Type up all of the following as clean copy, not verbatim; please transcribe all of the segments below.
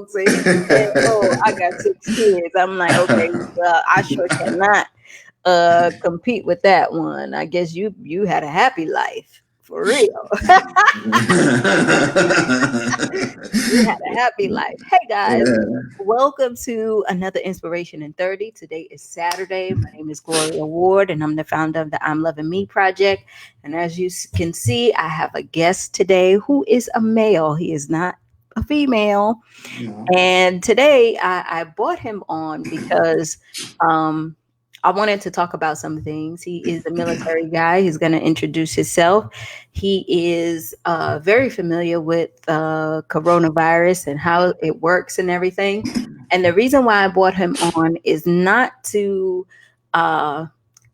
dogs. And he said, "Oh, I got 6 kids." I'm like, "Okay, well, I sure cannot compete with that one. I guess you had a happy life for real." You had a happy life. Hey guys, Yeah. welcome to another Inspiration in 30. Today is Saturday. My name is Gloria Ward, and I'm the founder of the I'm Loving Me Project. And as you can see, I have a guest today who is a male. He is not a female. No. And today I brought him on because um, I wanted to talk about some things. He is a military guy. He's going to introduce himself. He is very familiar with coronavirus and how it works and everything. And the reason why I brought him on is not uh,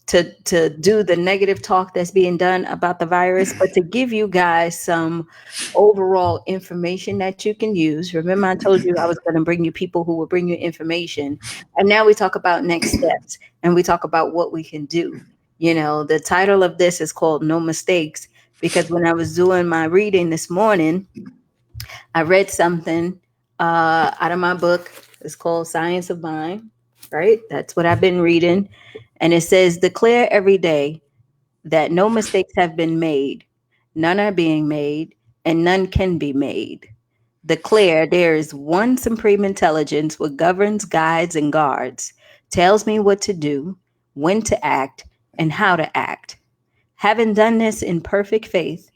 to do the negative talk that's being done about the virus, but to give you guys some overall information that you can use. Remember, I told you I was going to bring you people who will bring you information. And now we talk about next steps and we talk about what we can do. You know, the title of this is called No Mistakes because when I was doing my reading this morning, I read something out of my book. It's called Science of Mind, right? That's what I've been reading. And it says, declare every day that no mistakes have been made, none are being made, and none can be made. Declare there is one supreme intelligence which governs, guides, and guards, tells me what to do, when to act, and how to act. Having done this in perfect faith,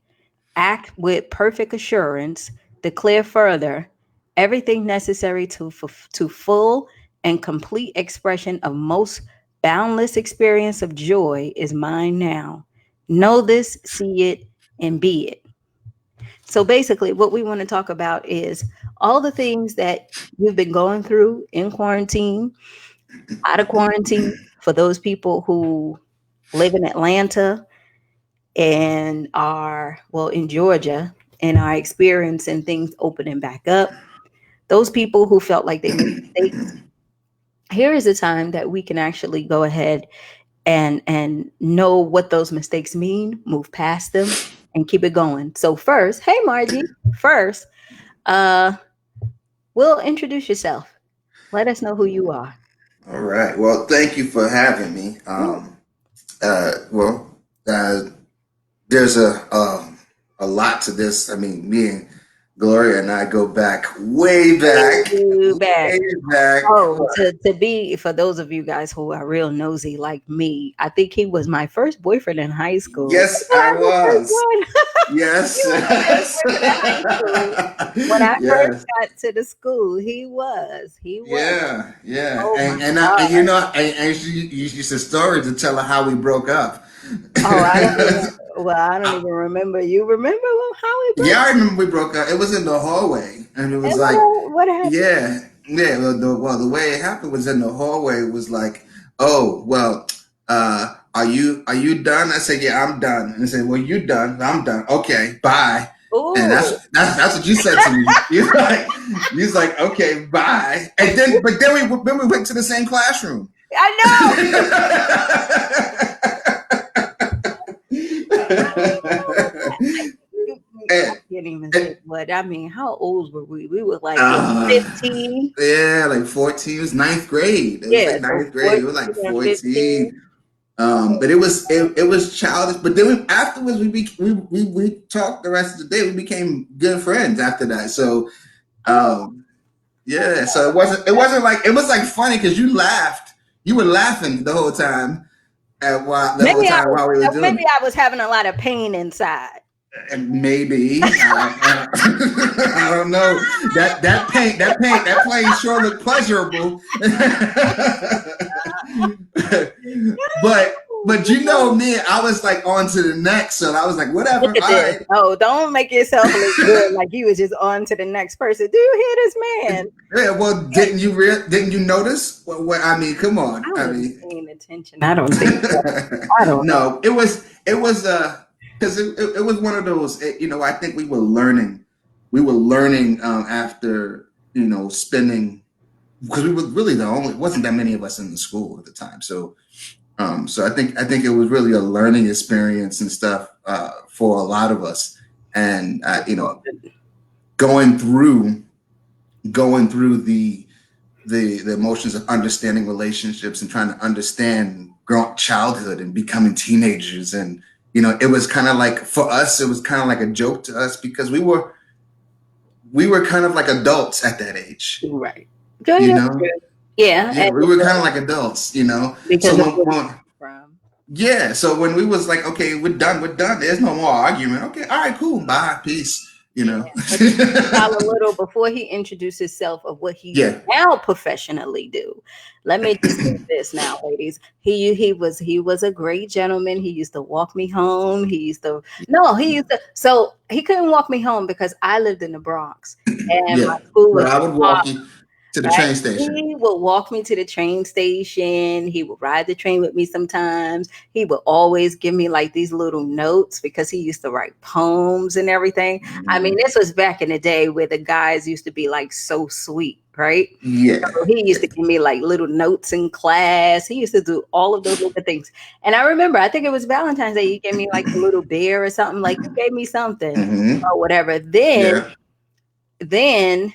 act with perfect assurance, declare further everything necessary to full and complete expression of most boundless experience of joy is mine now. Know this, see it, and be it. So basically, what we want to talk about is all the things that you've been going through in quarantine, out of quarantine, for those people who live in Atlanta and are, well, in Georgia and are experiencing things opening back up. Those people who felt like they made mistakes, here is a time that we can actually go ahead and know what those mistakes mean, move past them, and keep it going. So first, hey Margie, first, uh, will introduce yourself. Let us know who you are. All right. Well, thank you for having me. Well, there's a lot to this. I mean, me and Gloria and I go back way back, You back. way back. Oh, to be for those of you guys who are real nosy like me, I think he was my first boyfriend in high school. Yes, Oh, I I'm the first was. one. Yes. He was my first boyfriend in high school. When I first Yes. got to the school, he was. He was. Yeah. Yeah. Oh my And you God. know, and you used a story to tell her how we broke up. Oh, I don't even. Well, I don't even remember. You remember how we broke? Yeah, I remember we broke up. It was in the hallway, and it was And like, what happened? yeah, yeah. The way it happened was in the hallway. It was like, oh, well, are you done? I said, yeah, I'm done. And I said, well, you done? I'm done. Okay, bye. And Ooh, that's what you said to me. You was like, okay, bye. And then, but then we went to the same classroom. I know. I and, can't even and, say what. I mean, how old were we? We were like what, Uh, 15? yeah, like 14. It was ninth grade. It was Yeah, like so ninth grade. It 14 was like and 14. 15. But it was childish. But then afterwards we talked the rest of the day. We became good friends after that. So Oh, um, yeah. So it wasn't like it was like funny because you laughed. You were laughing the whole time the whole maybe I time was while we were doing maybe it. I was having a lot of pain inside. And maybe I don't know that plane sure looked pleasurable, but you know me, I was like on to the next, so I was like Look whatever, at all this. right. Oh, don't make yourself look good like you was just on to the next person. Do you hear this man? Yeah, well, didn't you notice? What I mean, come on. I I wasn't mean, paying attention. I don't think so. I don't know. no, it was because it was one of those. I think we were learning after spending because we were really the only wasn't that many of us in the school at the time. So I think it was really a learning experience and stuff for a lot of us, and going through going through the emotions of understanding relationships and trying to understand growing childhood and becoming teenagers. And it was kind of like, for us, it was kind of like a joke to us because we were kind of like adults at that age. Right. Joy, you that's know true. Yeah, yeah, and we were kind of like adults. because So of when, where we when come from. yeah, so when we was like, okay, we're done, there's no more argument. Okay, all right, cool, bye, peace. you Yeah, know but just to style a little before he introduced himself of what he yeah. now professionally do. Let me just say this now, ladies. He was a great gentleman. He used to walk me home. He used to no, he used to so he couldn't walk me home because I lived in the Bronx and my Yeah, school was well, I would walk you to the right? train station. He would walk me to the train station. He would ride the train with me sometimes. He would always give me like these little notes because he used to write poems and everything. I mean, Mhm. this was back in the day where the guys used to be like so sweet, right? Yeah, So he used yeah. to give me like little notes in class. He used to do all of those little things. And I remember, I think it was Valentine's Day. He gave me like a little bear or something. Like you gave me something Hmm. or whatever. Then, Yeah. then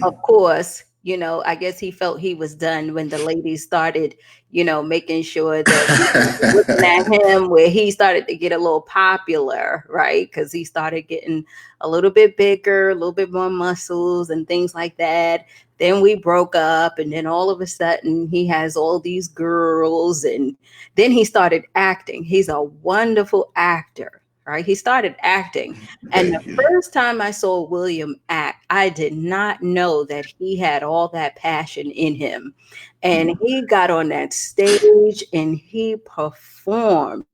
of course, I guess he felt he was done when the ladies started, making sure that looking at him where he started to get a little popular, right? Because he started getting a little bit bigger, a little bit more muscles and things like that. Then we broke up, and then all of a sudden he has all these girls, and then he started acting. He's a wonderful actor, right? He started acting. And the Thank you. first time I saw William act, I did not know that he had all that passion in him. And he got on that stage and he performed.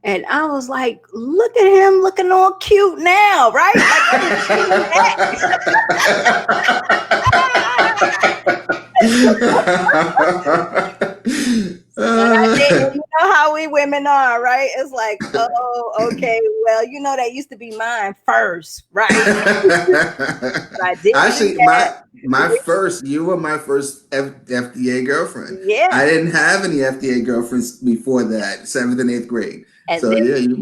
And I was like, look at him looking all cute now, right? Like I was seeing and I did, and you know how we women are, right? It's like, oh, okay, well, that used to be mine first, right? I did do Actually, that. you were my first FDA girlfriend. Yeah. I didn't have any FDA girlfriends before that, seventh and eighth grade. And So then yeah, you.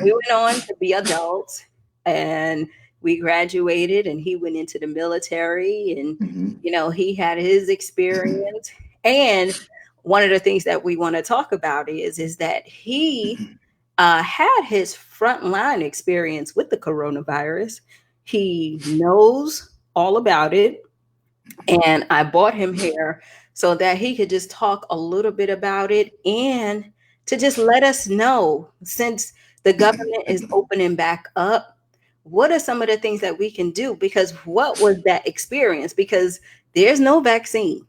we went on to be adults and we graduated and he went into the military and Mhm. he had his experience. And one of the things that we want to talk about is that he had his frontline experience with the coronavirus. He knows all about it. And I bought him here so that he could just talk a little bit about it and to just let us know, since the government is opening back up, what are some of the things that we can do? Because what was that experience? Because there's no vaccine,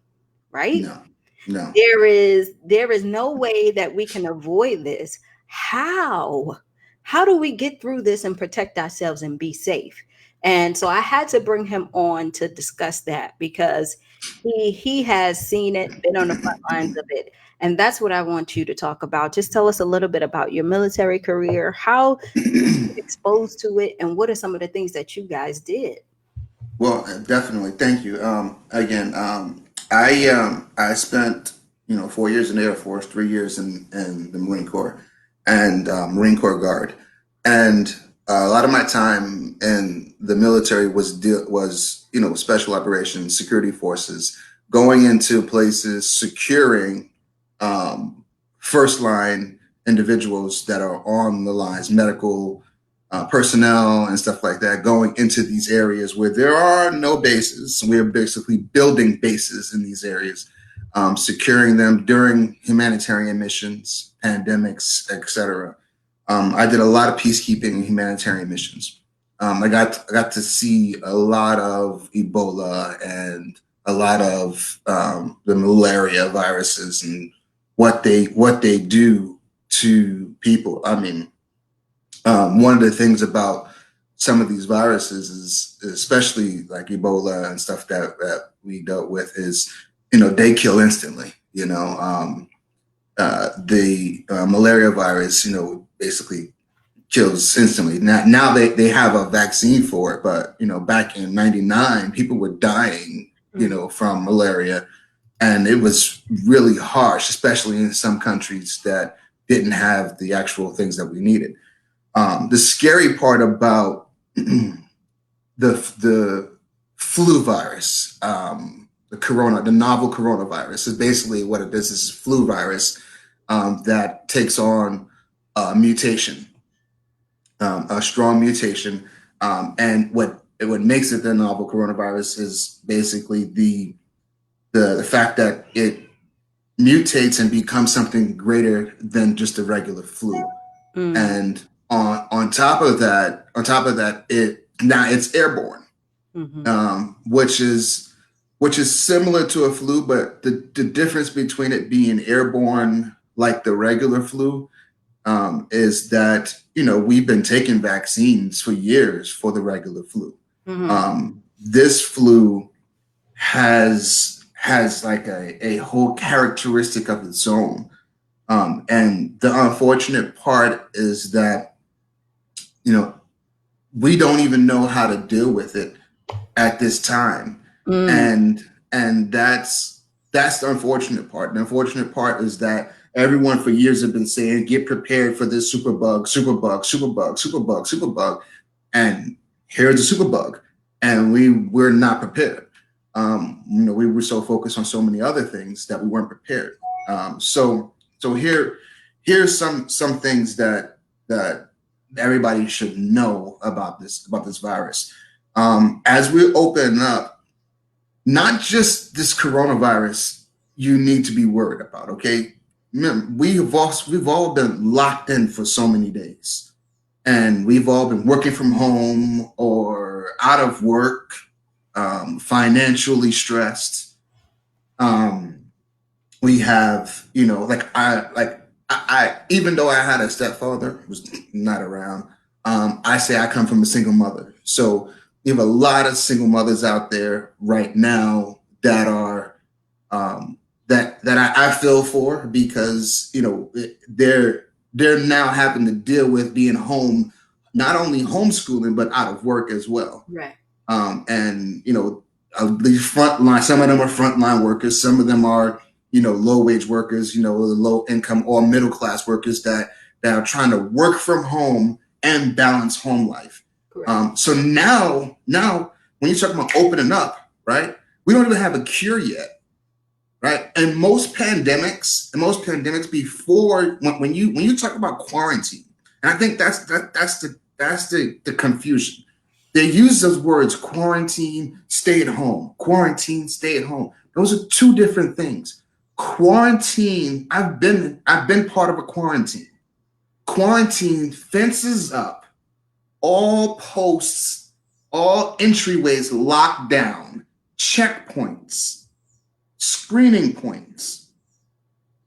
right? No, no. There is no way that we can avoid this. How do we get through this and protect ourselves and be safe? And so I had to bring him on to discuss that because he has seen it, been on the front lines of it. And that's what I want you to talk about. Just tell us a little bit about your military career, how did you get exposed to it, and what are some of the things that you guys did? Well, definitely. Thank you. Again, I spent 4 years in the Air Force, 3 years in the Marine Corps, and Marine Corps Guard, and a lot of my time in the military was special operations, security forces, going into places, securing um, first line individuals that are on the lines, medical personnel and stuff like that, going into these areas where there are no bases. We're basically building bases in these areas, securing them during humanitarian missions, pandemics, etc. I did a lot of peacekeeping and humanitarian missions. I got to see a lot of Ebola and a lot of the malaria viruses and what they do to people. I mean, one of the things about some of these viruses is, especially like Ebola and stuff that we dealt with, is they kill instantly. The malaria virus, basically kills instantly. Now they have a vaccine for it, but back in '99, people were dying, Mm. from malaria, and it was really harsh, especially in some countries that didn't have the actual things that we needed. The scary part about the flu virus. The novel coronavirus is basically what it is. Is flu virus that takes on mutation, a strong mutation, and what makes it the novel coronavirus is basically the fact that it mutates and becomes something greater than just a regular flu. Mm, And on top of that, it's airborne, mm-hmm, which is similar to a flu, but the difference between it being airborne like the regular flu is that we've been taking vaccines for years for the regular flu. mm-hmm, This flu has like a whole characteristic of its own, and the unfortunate part is that you know we don't even know how to deal with it at this time, mm, and that's the unfortunate part. The unfortunate part is that everyone for years have been saying, get prepared for this superbug, superbug, superbug, superbug, superbug, and here's a superbug, and we're not prepared. We were so focused on so many other things that we weren't prepared. So here's some things that everybody should know about this virus. As we open up, not just this coronavirus, you need to be worried about. Okay, remember, we've all been locked in for so many days, and we've all been working from home or out of work, financially stressed. Um, we have, I even though I had a stepfather who was not around, I say I come from a single mother. So we have a lot of single mothers out there right now that are that I feel for, because they're now having to deal with being home, not only homeschooling but out of work as well. right. And these frontline, some of them are frontline workers, some of them are low wage workers, low income or middle class workers that are trying to work from home and balance home life. Correct. So now when you talk about opening up, right, we don't even have a cure yet, right? And most pandemics before, when you talk about quarantine, and I think that's the confusion. They use those words: quarantine, stay at home, quarantine, stay at home. Those are two different things. Quarantine, I've been part of a quarantine. Quarantine fences up, all posts, all entryways locked down, checkpoints, screening points.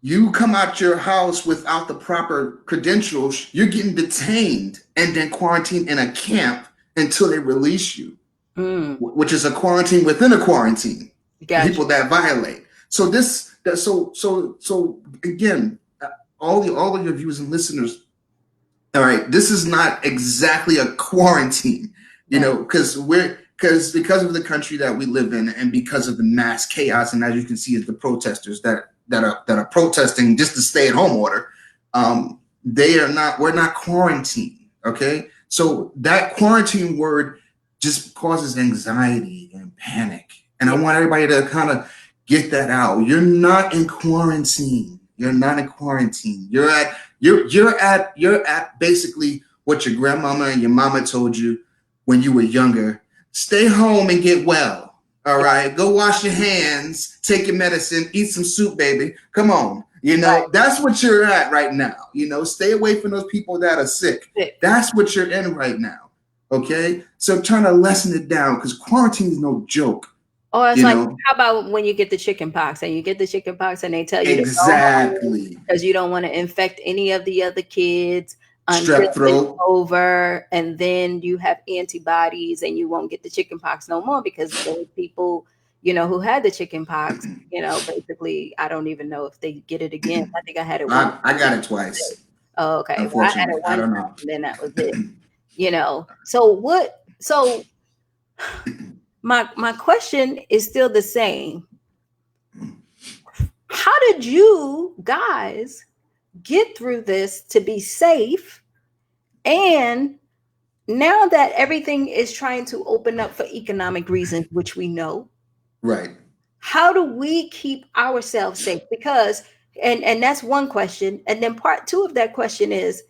You come out your house without the proper credentials, you're getting detained and then quarantined in a camp until they release you, Mm, which is a quarantine within a quarantine for gotcha. people that violate. So this that so again, all of your viewers and listeners, all right, this is not exactly a quarantine, Right. because of the country that we live in, and because of the mass chaos, and as you can see, is the protesters that are protesting just to stay at home order. They are not. We're not quarantined. Okay, so that quarantine word just causes anxiety and panic, and I Yeah. want everybody to kind of get that out. You're not in quarantine. You're not in quarantine. You're at basically what your grandmama and your mama told you when you were younger. Stay home and get well. All right. Go wash your hands, take your medicine, eat some soup, baby. Come on. Right. That's what you're at right now. Stay away from those people that are sick. Sick. That's what you're in right now. Okay. So trying to lessen it down, because quarantine is no joke. Or it's You like, know, how about when you get the chicken pox and you get the chicken pox and they tell you to go home exactly. because you don't want to infect any of the other kids until Strep it's throat. over, and then you have antibodies and you won't get the chicken pox no more because those people, who had the chicken pox, basically, I don't even know if they get it again. I think I had it one I got time. it twice. Oh, okay. Well, I had Unfortunately, it I one don't time know. and then that was it. So my question is still the same. How did you guys get through this to be safe and now that everything is trying to open up for economic reasons, which we know, Right. how do we keep ourselves safe? Because and that's one question. And then part two of that question is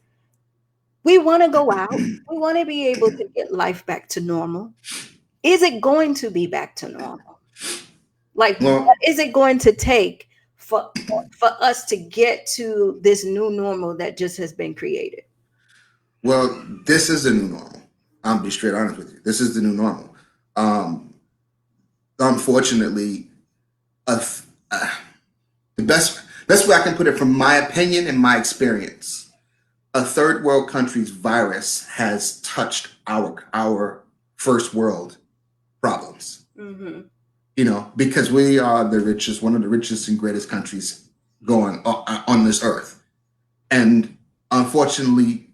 we want to go out. We want to be able to get life back to normal. Is it going to be back to normal? Like what Well, is it going to take for for us to get to this new normal that just has been created? well, this is the new normal. I'll be straight honest with you. This is the new normal. Um, Unfortunately, a, uh, the best way I can put it, from my opinion and my experience, a third world country's virus has touched our first world problems. Hmm. Because we are the richest, one of the richest and greatest countries going on this earth, and unfortunately,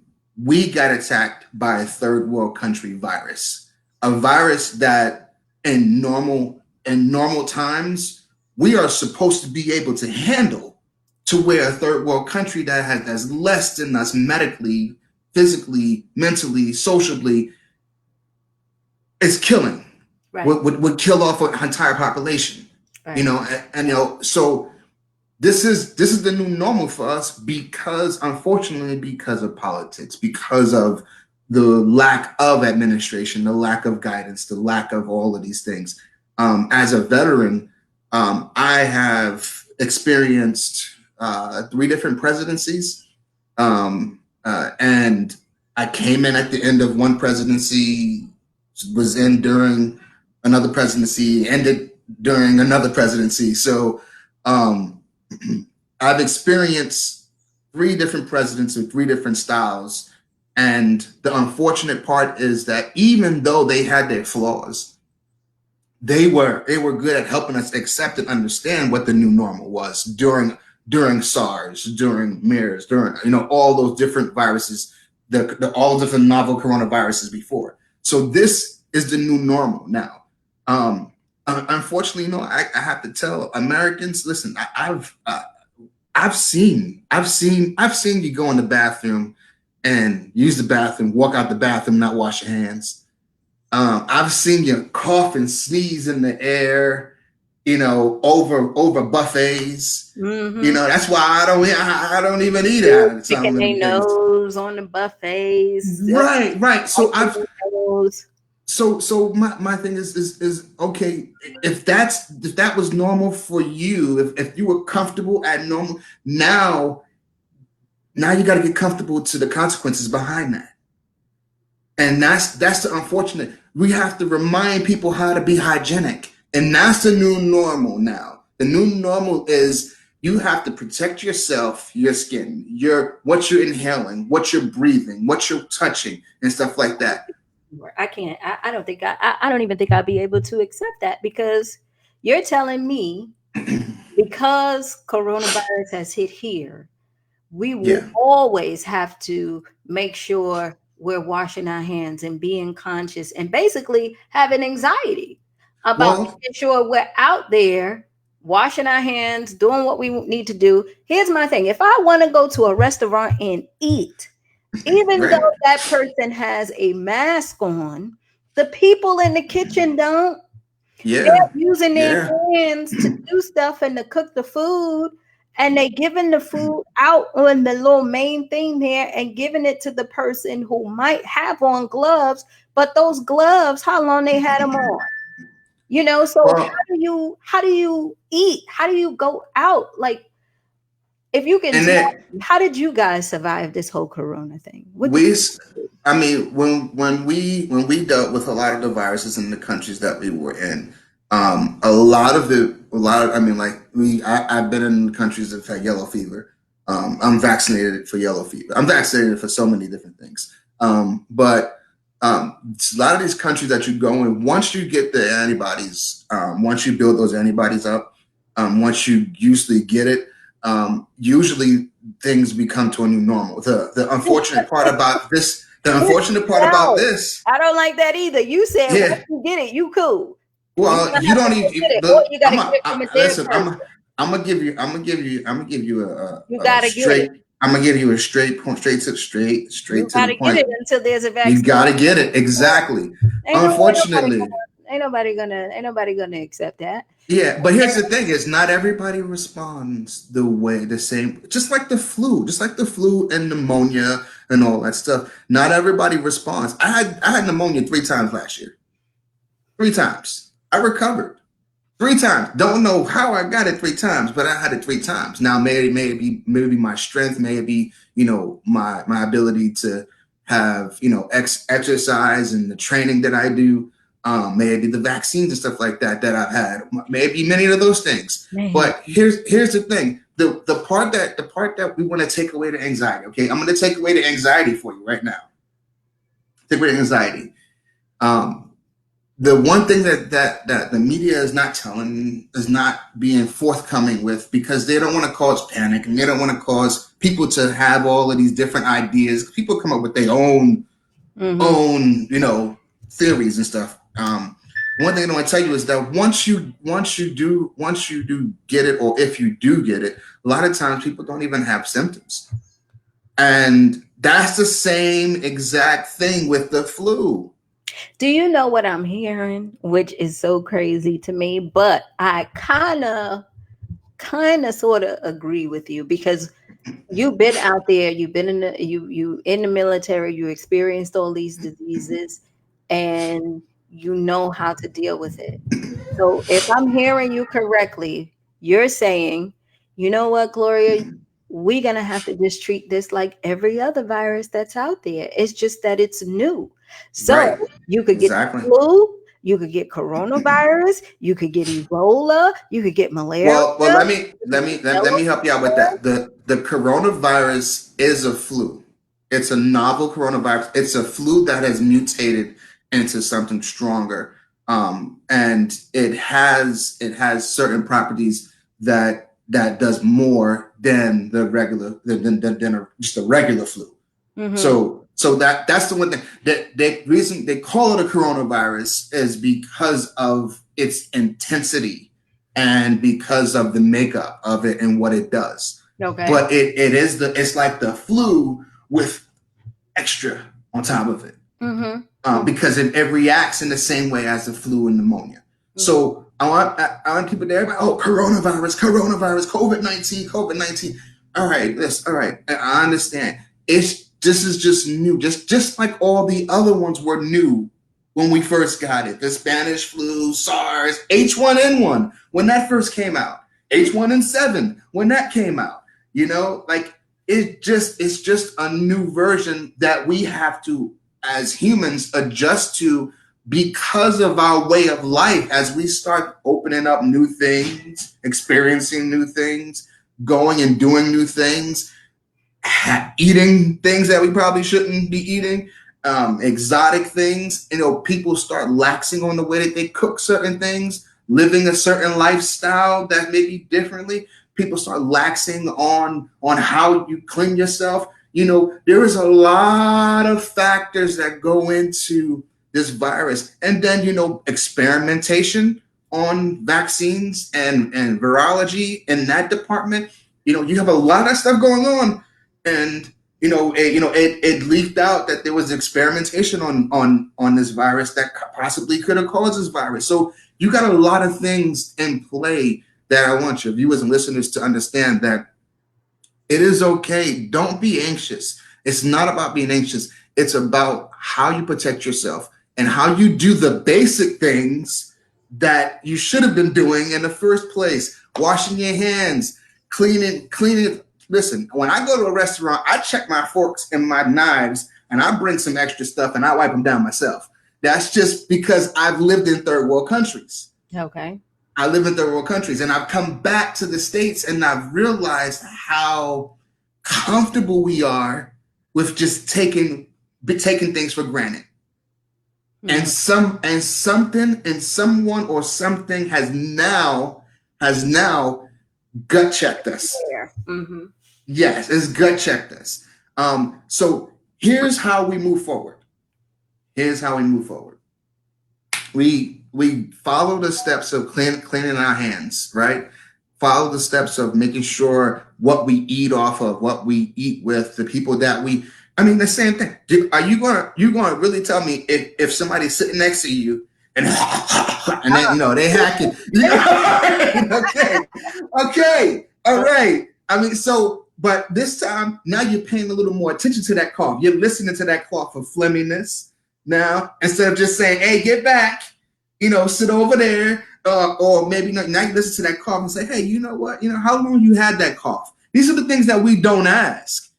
we got attacked by a third world country virus, a virus that in normal times we are supposed to be able to handle, to where a third world country that's less than us medically, physically, mentally, socially, is killing, Right, would kill off an entire population. right. So this is the new normal for us, because unfortunately, because of politics, because of the lack of administration, the lack of guidance, the lack of all of these things. As a veteran, I have experienced three different presidencies, and I came in at the end of one presidency, was in during another presidency, ended during another presidency. So um, I've experienced three different presidents with three different styles. And the unfortunate part is that even though they had their flaws, they were good at helping us accept and understand what the new normal was during SARS, during MERS, during all those different viruses, the all different novel coronaviruses before. So this is the new normal now. Unfortunately, I have to tell Americans, listen, I've seen you go in the bathroom and use the bathroom, walk out the bathroom, not wash your hands. I've seen you cough and sneeze in the air, over buffets. Hmm. That's why I don't even eat out some Picking of their them things. nose on the buffets, Right, right. So biting I've their nose. so my thing is okay, if that was normal for you, if you were comfortable at normal, now you got to get comfortable to the consequences behind that. And that's the unfortunate. We have to remind people how to be hygienic. And that's the new normal now. The new normal is you have to protect yourself, your skin, what you're inhaling, what you're breathing, what you're touching, and stuff like that. I can't. I don't think I don't even think I'll be able to accept that because you're telling me because coronavirus has hit here, we will Yeah. always have to make sure we're washing our hands and being conscious and basically having anxiety about Well, making sure we're out there washing our hands, doing what we need to do. Here's my thing: if I want to go to a restaurant and eat, even right. though that person has a mask on, the people in the kitchen don't. They're Yeah. using their Yeah. hands to do stuff and to cook the food, and they giving the food out on the little main thing there and giving it to the person who might have on gloves, but those gloves, how long they had them on? So Well, how do you eat? How do you go out? Like if you can and tell that me, how did you guys survive this whole corona thing? What did we I mean, when we dealt with a lot of the viruses in the countries that we were in, I mean, like I've been in countries that have had yellow fever. I'm vaccinated for yellow fever. I'm vaccinated for so many different things. But a lot of these countries that you go in, once you get the antibodies, once you build those antibodies up, once you usually get it, usually things become to a new normal. The unfortunate part about this, the unfortunate part about no, this, I don't like that either. You said once yeah. you get it, you cool. You Well, don't you have to don't go even. get it, or you got to I'm get a, it from a dead listen. person. I'm gonna give you. I'm gonna give you You a got to get straight. it. I'm gonna give you a straight point, straight You to the gotta get it point. until there's a You vaccine. got to get it exactly. Unfortunately, Ain't nobody gonna accept that. yeah. But here's the thing: is not everybody responds the same. Just like the flu and pneumonia and all that stuff. Not everybody responds. I had pneumonia 3 times last year. 3 times. I recovered. 3 times. Don't know how I got it 3 times, but I had it 3 times. Now maybe my strength, maybe my ability to have exercise and the training that I do, maybe the vaccines and stuff like that I've had, maybe many of those things. Man. But here's the thing: the part that we want to take away the anxiety. Okay, I'm going to take away the anxiety for you right now. Take away the anxiety. Um, the one thing that the media is not being forthcoming with, because they don't want to cause panic and they don't want to cause people to have all of these different ideas. People come up with their Mm-hmm. own theories and stuff. One thing I want to tell you is that once you do get it, or if you do get it, a lot of times people don't even have symptoms, and that's the same exact thing with the flu. Do you know what I'm hearing? Which is so crazy to me, but I kind of sort of agree with you because you've been out there, you've been in you in the military, you experienced all these diseases, and you know how to deal with it. So if I'm hearing you correctly, you're saying, you know what, Gloria, we're gonna have to just treat this like every other virus that's out there. It's just that it's new. So Right. you could get the Exactly. flu, you could get coronavirus, you could get Ebola, you could get malaria, Well, let me you could let get me let, let yellow me help you out with fever. that. The coronavirus is a flu. It's a novel coronavirus. It's a flu that has mutated into something stronger, and it has certain properties that does more than the regular just a regular flu. Mm-hmm. So that's the one thing that the reason they call it a coronavirus is because of its intensity and because of the makeup of it and what it does. Okay. But it's like the flu with extra on top of it, Mm-hmm. because it reacts in the same way as the flu and pneumonia. Mm-hmm. So I want people there. Oh, coronavirus, COVID-19. All right, this. All right, I understand. This is just new, just like all the other ones were new when we first got it. The Spanish flu, SARS, H1N1 when that first came out, H1N7 when that came out. Like it's just a new version that we have to, as humans, adjust to because of our way of life. As we start opening up new things, experiencing new things, going and doing new things, eating things that we probably shouldn't be eating, exotic things. People start laxing on the way that they cook certain things, living a certain lifestyle that may be differently. People start laxing on how you clean yourself. There is a lot of factors that go into this virus, and then experimentation on vaccines and virology in that department. You have a lot of stuff going on, and it leaked out that there was experimentation on this virus that possibly could have caused this virus. So you got a lot of things in play that I want your viewers and listeners to understand, that it is okay. Don't be anxious. It's not about being anxious. It's about how you protect yourself and how you do the basic things that you should have been doing in the first place. Washing your hands, cleaning. Listen, when I go to a restaurant, I check my forks and my knives, and I bring some extra stuff and I wipe them down myself. That's just because I've lived in third world countries. Okay. I live in third world countries, and I've come back to the States and I've realized how comfortable we are with just taking things for granted. Mm-hmm. And something and someone or something has now gut checked us. There. Mm-hmm. Yes, it's gut checked us. So here's how we move forward. Here's how we move forward. We follow the steps of cleaning our hands, right? follow the steps of making sure what we eat off of, what we eat with, the people that we. I mean, the same thing. Are you gonna really tell me if somebody's sitting next to you and and then they hacking? Okay, okay, all right. I mean, so but this time now you're paying a little more attention to that cough. You're listening to that cough of phlegminess now instead of just saying, "Hey, get back," sit over there, or maybe not, now you listen to that cough and say, "Hey, you know what? How long you had that cough?" These are the things that we don't ask.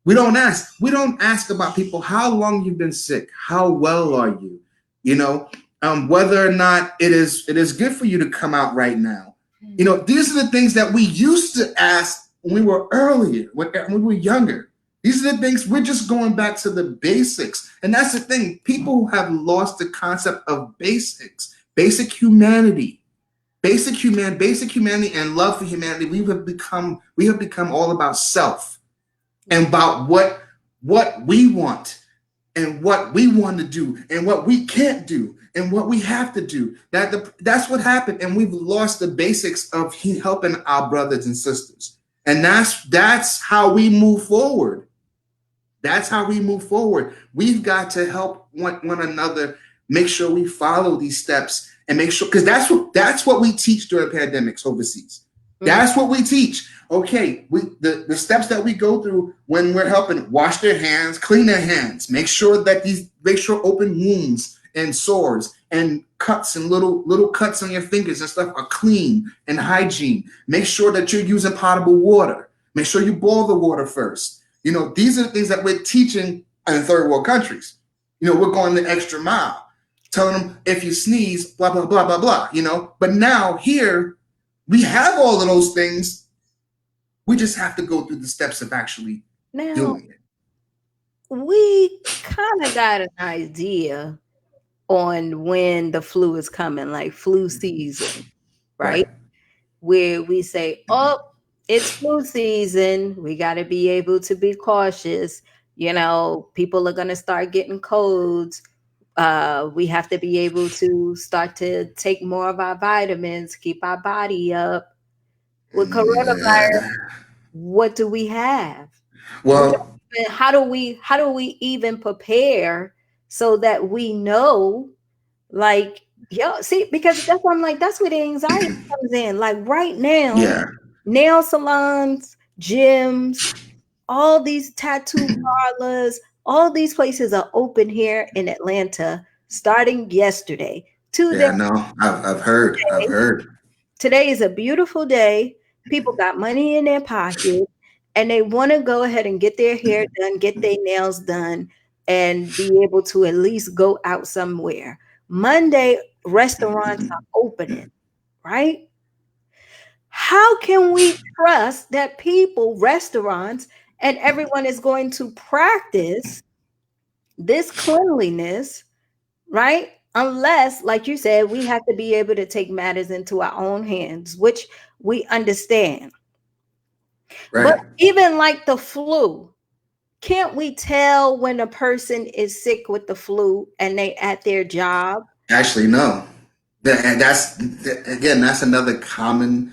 We don't ask. We don't ask about people how long you've been sick, how well are you, whether or not it is good for you to come out right now. These are the things that we used to ask when we were earlier, when we were younger. These are the things we're just going back to the basics, and that's the thing. People have lost the concept of basics, basic humanity, basic humanity, and love for humanity. We have become all about self and about what we want and what we want to do and what we can't do and what we have to do. That's what happened, and we've lost the basics of helping our brothers and sisters. And that's how we move forward. That's how we move forward. We've got to help one another, make sure we follow these steps and make sure, because that's what we teach during pandemics overseas. That's what we teach. Okay, the steps that we go through when we're helping: wash their hands, clean their hands, make sure open wounds and sores and cuts and little cuts on your fingers and stuff are clean and hygiene. Make sure that you're using potable water. Make sure you boil the water first. These are the things that we're teaching in third world countries. We're going the extra mile, telling them if you sneeze, blah, blah, blah, blah, blah, But now here, we have all of those things. We just have to go through the steps of actually doing it. We kind of got an idea on when the flu is coming, like flu season, right? Right. Where we say, oh, it's flu season. We got to be able to be cautious. People are going to start getting colds. We have to be able to start to take more of our vitamins, keep our body up. With coronavirus, Yeah. what do we have? Well, How do we even prepare so that we know, like, see, because that's why I'm like, that's where the anxiety comes in. Like right now, yeah. nail salons, gyms, all these tattoo parlors, all these places are open here in Atlanta starting yesterday. Today, Yeah, no, I've heard. I've heard. today is a beautiful day. People got money in their pocket and they want to go ahead and get their hair done, get their nails done, and be able to at least go out somewhere. Monday, restaurants are opening, right? How can we trust that people, restaurants, and everyone is going to practice this cleanliness, right? Unless, like you said, we have to be able to take matters into our own hands, which we understand. But Right. even like the flu, can't we tell when a person is sick with the flu and they at their job? Actually, no. And again, that's another common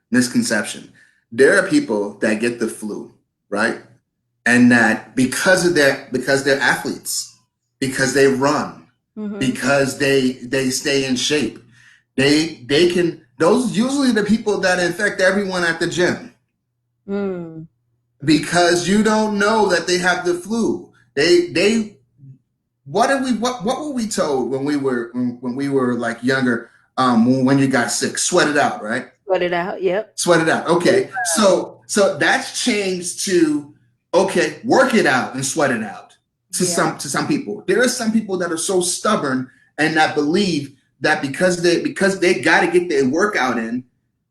misconception. There are people that get the flu, right? And that because they're athletes, because they run, Mm-hmm. because they stay in shape, they can, those usually the people that infect everyone at the gym, Mm. because you don't know that they have the flu. They what were we told when we were like younger, when you got sick? Sweat it out, right? Sweat it out. Yep. Sweat it out. Okay. So that's changed to, okay, work it out and sweat it out to Yeah. some people. There are some people that are so stubborn and that believe that because they got to get their workout in,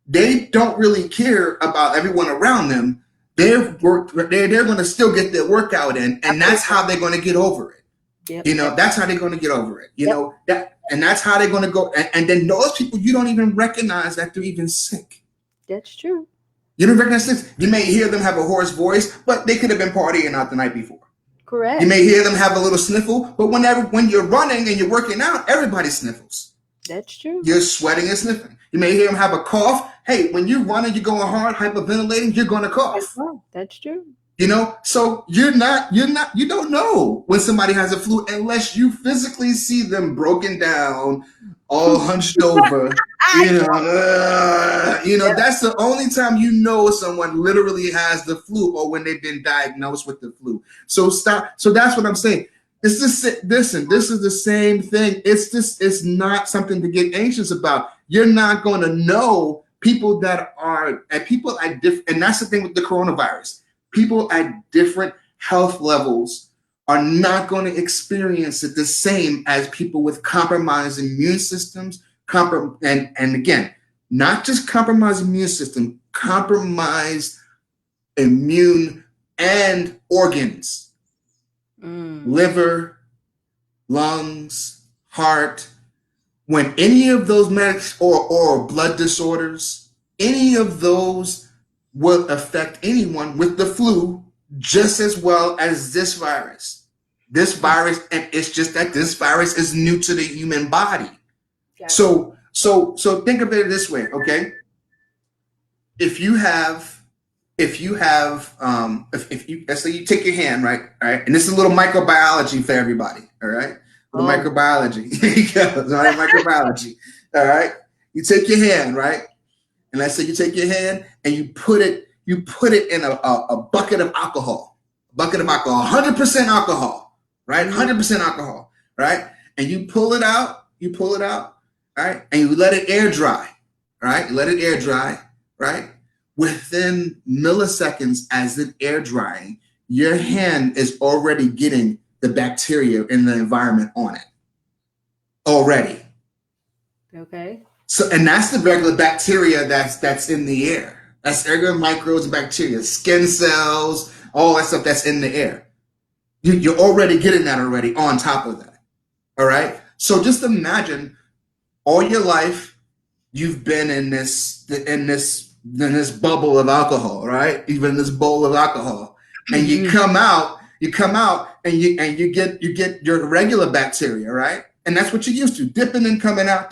they don't really care about everyone around them. They're going to still get their workout in, and that's how they're going to get over it. Yep. That's how they're going to get over it. Yep. And that's how they're going to go. And then those people, you don't even recognize that they're even sick. That's true. You don't recognize this. You may hear them have a hoarse voice, but they could have been partying out the night before. Correct. You may hear them have a little sniffle, but when you're running and you're working out, everybody sniffles. That's true. You're sweating and sniffing. You may hear them have a cough. Hey, when you're running, you're going hard, hyperventilating, you're going to As cough. well. That's true. So you don't know when somebody has a flu unless you physically see them broken down, all hunched over. Yeah. That's the only time you know someone literally has the flu, or when they've been diagnosed with the flu. So stop. So that's what I'm saying. It's this. Listen, this is the same thing. It's not something to get anxious about. You're not going to know people that are at people at different, and that's the thing with the coronavirus. People at different health levels are not going to experience it the same as people with compromised immune systems. And again, not just compromised immune system, compromised immune and organs, Mm. liver, lungs, heart. When any of those medics or blood disorders, any of those will affect anyone with the flu just as well as this virus. This virus, and it's just that this virus is new to the human body. Gotcha. So think of it this way, okay? If you have if you, let's say you take your hand, right, all right, and this is a little microbiology for everybody, all right, a little Oh. microbiology. Here you go, all right, microbiology, all right. You take your hand, right, and let's say you take your hand and you put it in a bucket of alcohol, 100% alcohol, right, Mm. 100% alcohol, right, and you pull it out, right, and you let it air dry, right, you let it air dry, right. Within milliseconds, as it air drying, your hand is already getting the bacteria in the environment on it already. Okay. So, and that's the regular bacteria that's in the air. That's regular microbes and bacteria, skin cells, all that stuff that's in the air. You're already getting that already on top of that. All right. So just imagine all your life you've been in this bubble of alcohol, right? Even in this bowl of alcohol, and you come out, and you get your regular bacteria, right? And that's what you're used to, dipping and coming out,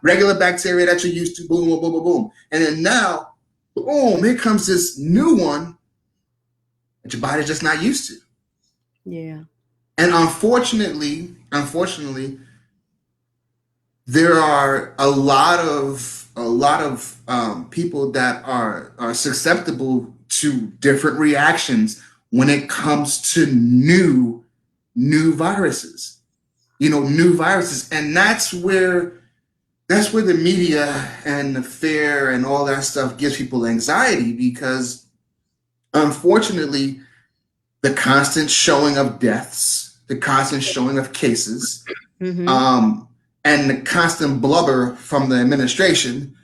regular bacteria that you're used to, boom, boom, boom, boom, boom. And then now, boom, here comes this new one that your body's just not used to. Yeah. And unfortunately, there are a lot of people that are susceptible to different reactions when it comes to new viruses. New viruses, and that's where the media and the fear and all that stuff gives people anxiety, because unfortunately, the constant showing of deaths, the constant showing of cases, Mm-hmm. um, and the constant blubber from the administration,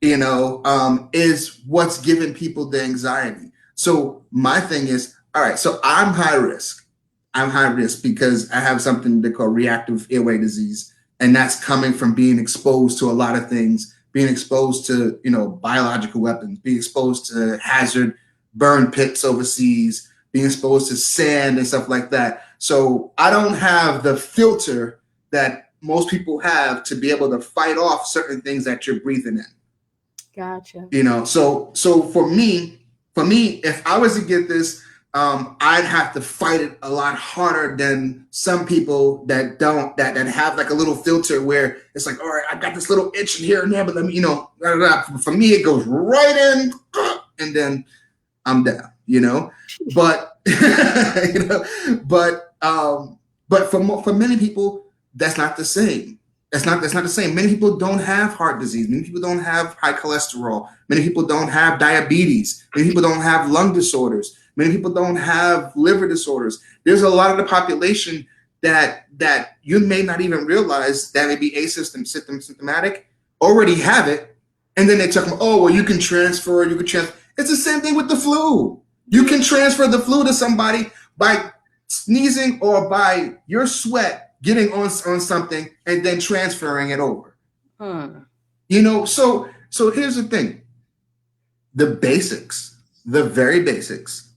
is what's giving people the anxiety. So my thing is, all right, so I'm high risk. I'm high risk because I have something they call reactive airway disease, and that's coming from being exposed to a lot of things, being exposed to biological weapons, being exposed to hazard burn pits overseas, being exposed to sand and stuff like that. So I don't have the filter that most people have to be able to fight off certain things that you're breathing in. Gotcha. So for me, if I was to get this, I'd have to fight it a lot harder than some people that don't that have like a little filter where it's like, all right, I've got this little itch in here and there, but let me, blah, blah, blah. For me, it goes right in, and then I'm down. But but for many people, that's not the same. That's not the same. Many people don't have heart disease. Many people don't have high cholesterol. Many people don't have diabetes. Many people don't have lung disorders. Many people don't have liver disorders. There's a lot of the population that you may not even realize that may be asymptomatic, already have it, and then they talk about, oh, well, you can transfer. You can transfer. It's the same thing with the flu. You Yeah. can transfer the flu to somebody by sneezing or by your sweat getting on something and then transferring it over. Hmm. So here's the thing. The basics, the very basics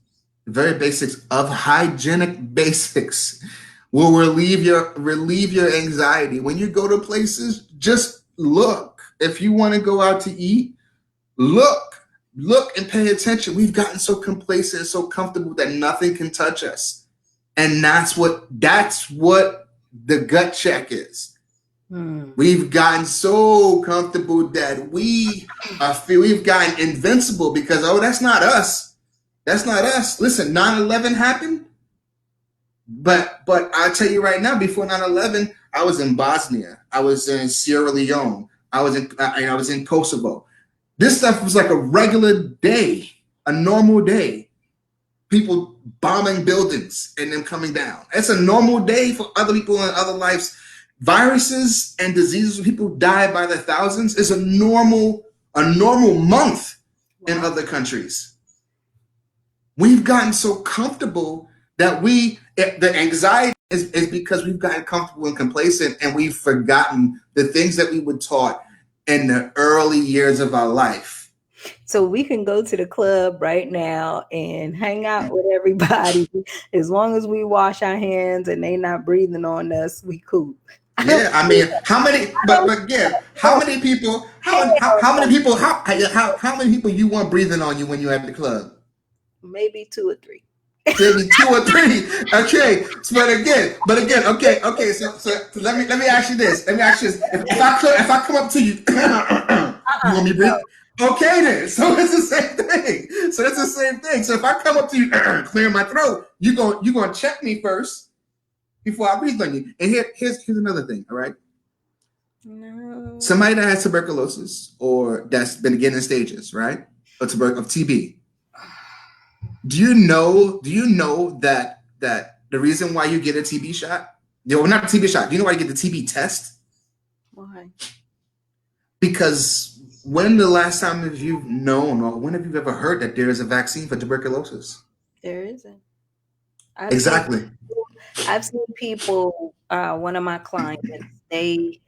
of hygienic basics will relieve your anxiety. When you go to places, just look. If you want to go out to eat, Look, look and pay attention. We've gotten so complacent, so comfortable that nothing can touch us. And that's what the gut check is. Hmm. We've gotten so comfortable that we've gotten invincible because, oh, that's not us. That's not us. Listen, 9/11 happened, but I'll tell you right now, before 9/11, I was in Bosnia. I was in Sierra Leone. I was in Kosovo. This stuff was like a regular day, a normal day. People bombing buildings and them coming down. It's a normal day for other people in other lives. Viruses and diseases, people die by the thousands, is a normal month in Wow. other countries. We've gotten so comfortable that the anxiety is because we've gotten comfortable and complacent, and we've forgotten the things that we were taught in the early years of our life. So we can go to the club right now and hang out with everybody as long as we wash our hands and they not breathing on us. We cool. I don't. Yeah, I mean, how many? I don't. But yeah, how No, many people? hell How many no. people? How many people you want breathing on you when you're at the club? Maybe two or three. Maybe two or three. Okay, but again, okay. So let me ask you this. Let me ask you this. If I come up to you, you want me to breathe? Okay, then. So it's the same thing. So it's the same thing. So if I come up to you, clear my throat, you gonna check me first before I breathe on you. And here's another thing. All right, No. somebody that has tuberculosis or that's been beginning stages, right, of TB. Do you know that the reason why you get a TB shot, no, not a TB shot. Do you know why you get the TB test? Why? Because when the last time have you known, or when have you ever heard that there is a vaccine for tuberculosis? There isn't. I've seen Exactly. I've seen people, one of my clients, they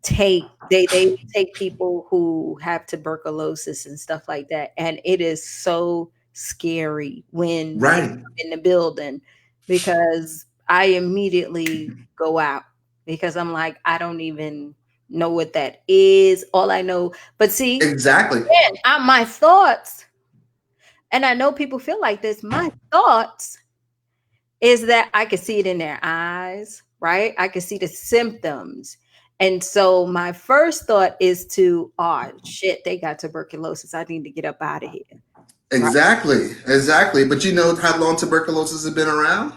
they take people who have tuberculosis and stuff like that, and it is so scary when they Right. come in the building because I immediately go out because I'm like, I don't even know what that is. All I know, but see, Exactly. my thoughts, and I know people feel like this. My thoughts is that I could see it in their eyes, right? I could see the symptoms. And so my first thought is to, oh shit, they got tuberculosis. I need to get up out of here. Right. Exactly. But you know how long tuberculosis has been around?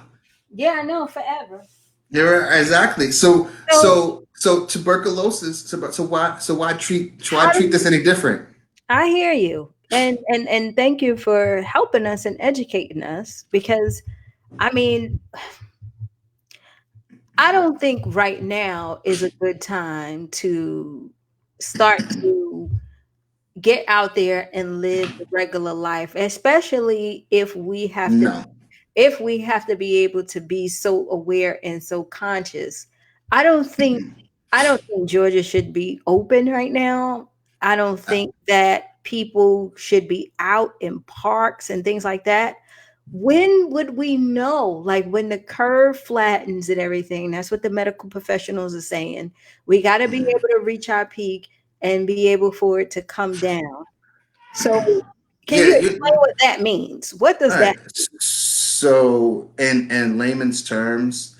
Yeah, I know forever. Yeah, exactly. So So so so tuberculosis. So why treat how do this any different? I hear you. And thank you for helping us and educating us because I mean, I don't think right now is a good time to start to get out there and live the regular life, especially No. if we have to be able to be so aware and so conscious. I don't think I don't think Georgia should be open right now. I don't think that people should be out in parks and things like that. When would we know? Like when the curve flattens and everything. That's what the medical professionals are saying. We got to be able to reach our peak and be able for it to come down. So, can Yeah. you explain what that means? What does All that right. So, in layman's terms,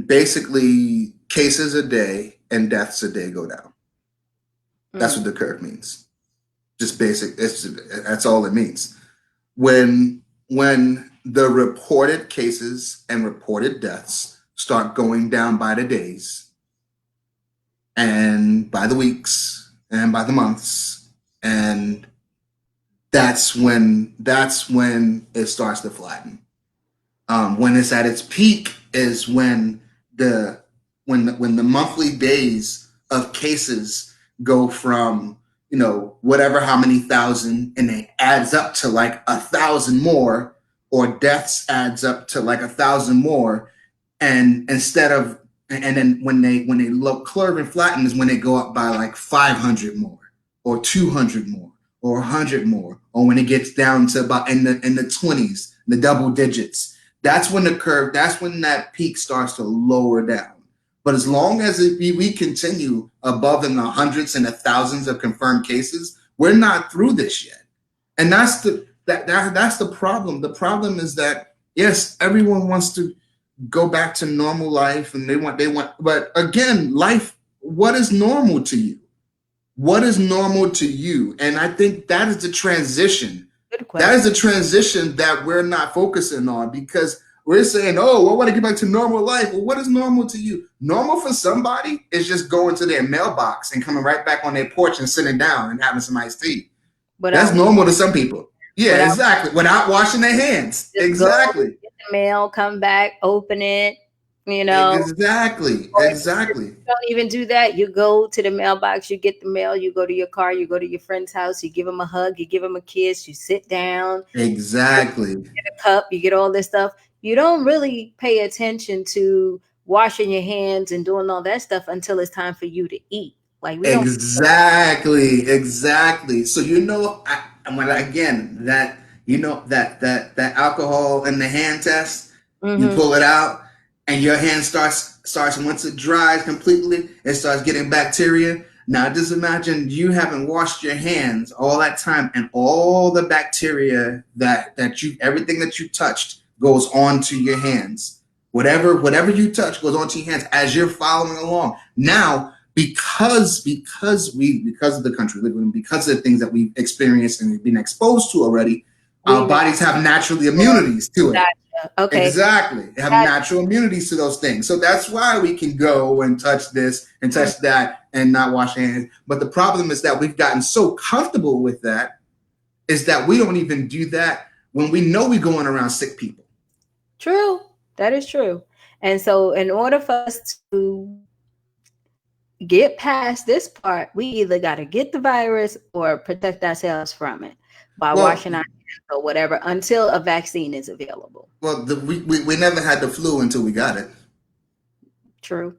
basically, cases a day and deaths a day go down. That's mean? what the curve means. Just basic. That's all it means. When the reported cases and reported deaths start going down by the days and by the weeks and by the months, and that's when it starts to flatten. When it's at its peak is the when the monthly days of cases go from whatever how many thousand, and it adds up to like 1,000 more, or deaths adds up to like 1,000 more, and instead of and then when they look curve and flatten is when they go up by like 500 more, or 200 more, or 100 more, or when it gets down to about in the 20s, the double digits. That's when that peak starts to lower down. But as long as we continue above in the hundreds and the thousands of confirmed cases, We're not through this yet. And that's the problem. The problem is that yes, everyone wants to go back to normal life, and they want, but again, life, what is normal to you? What is normal to you? And I think that is the transition. Good That is the question. transition that we're not focusing on, because we're saying, oh, I want to get back to normal life. Well, what is normal to you? Normal for somebody is just going to their mailbox and coming right back on their porch and sitting down and having some iced tea. That's Without normal to some people. Yeah, without exactly. Without washing their hands. just go Exactly. get the mail, come back, open it, you know. Exactly. Or if Exactly. you don't even do that, you go to the mailbox, you get the mail, you go to your car, you go to your friend's house, you give them a hug, you give them a kiss, you sit down, you Exactly. get a cup, you get all this stuff. You don't really pay attention to washing your hands and doing all that stuff until it's time for you to eat. Like we don't. Exactly, exactly. So when again that that alcohol in the hand test, you Hmm. pull it out, and your hand starts once it dries completely, it starts getting bacteria. Now just imagine you haven't washed your hands all that time, and all the bacteria that you everything that you touched goes onto your hands. Whatever you touch goes onto your hands as you're following along. Now because of the country we live in, because of the things that we've experienced and been exposed to already, We our know. bodies have naturally immunities to it. Gotcha. Okay. Exactly. They have Gotcha. natural immunities to those things. So that's why we can go and touch this and Mm. touch that and not wash our hands. But the problem is that we've gotten so comfortable with that is that we don't even do that when we know we're going around sick people. True. That is true. And so, in order for us to get past this part, we either got to get the virus or protect ourselves from it by Well, washing our hands or whatever until a vaccine is available. we never had the flu until we got it. True.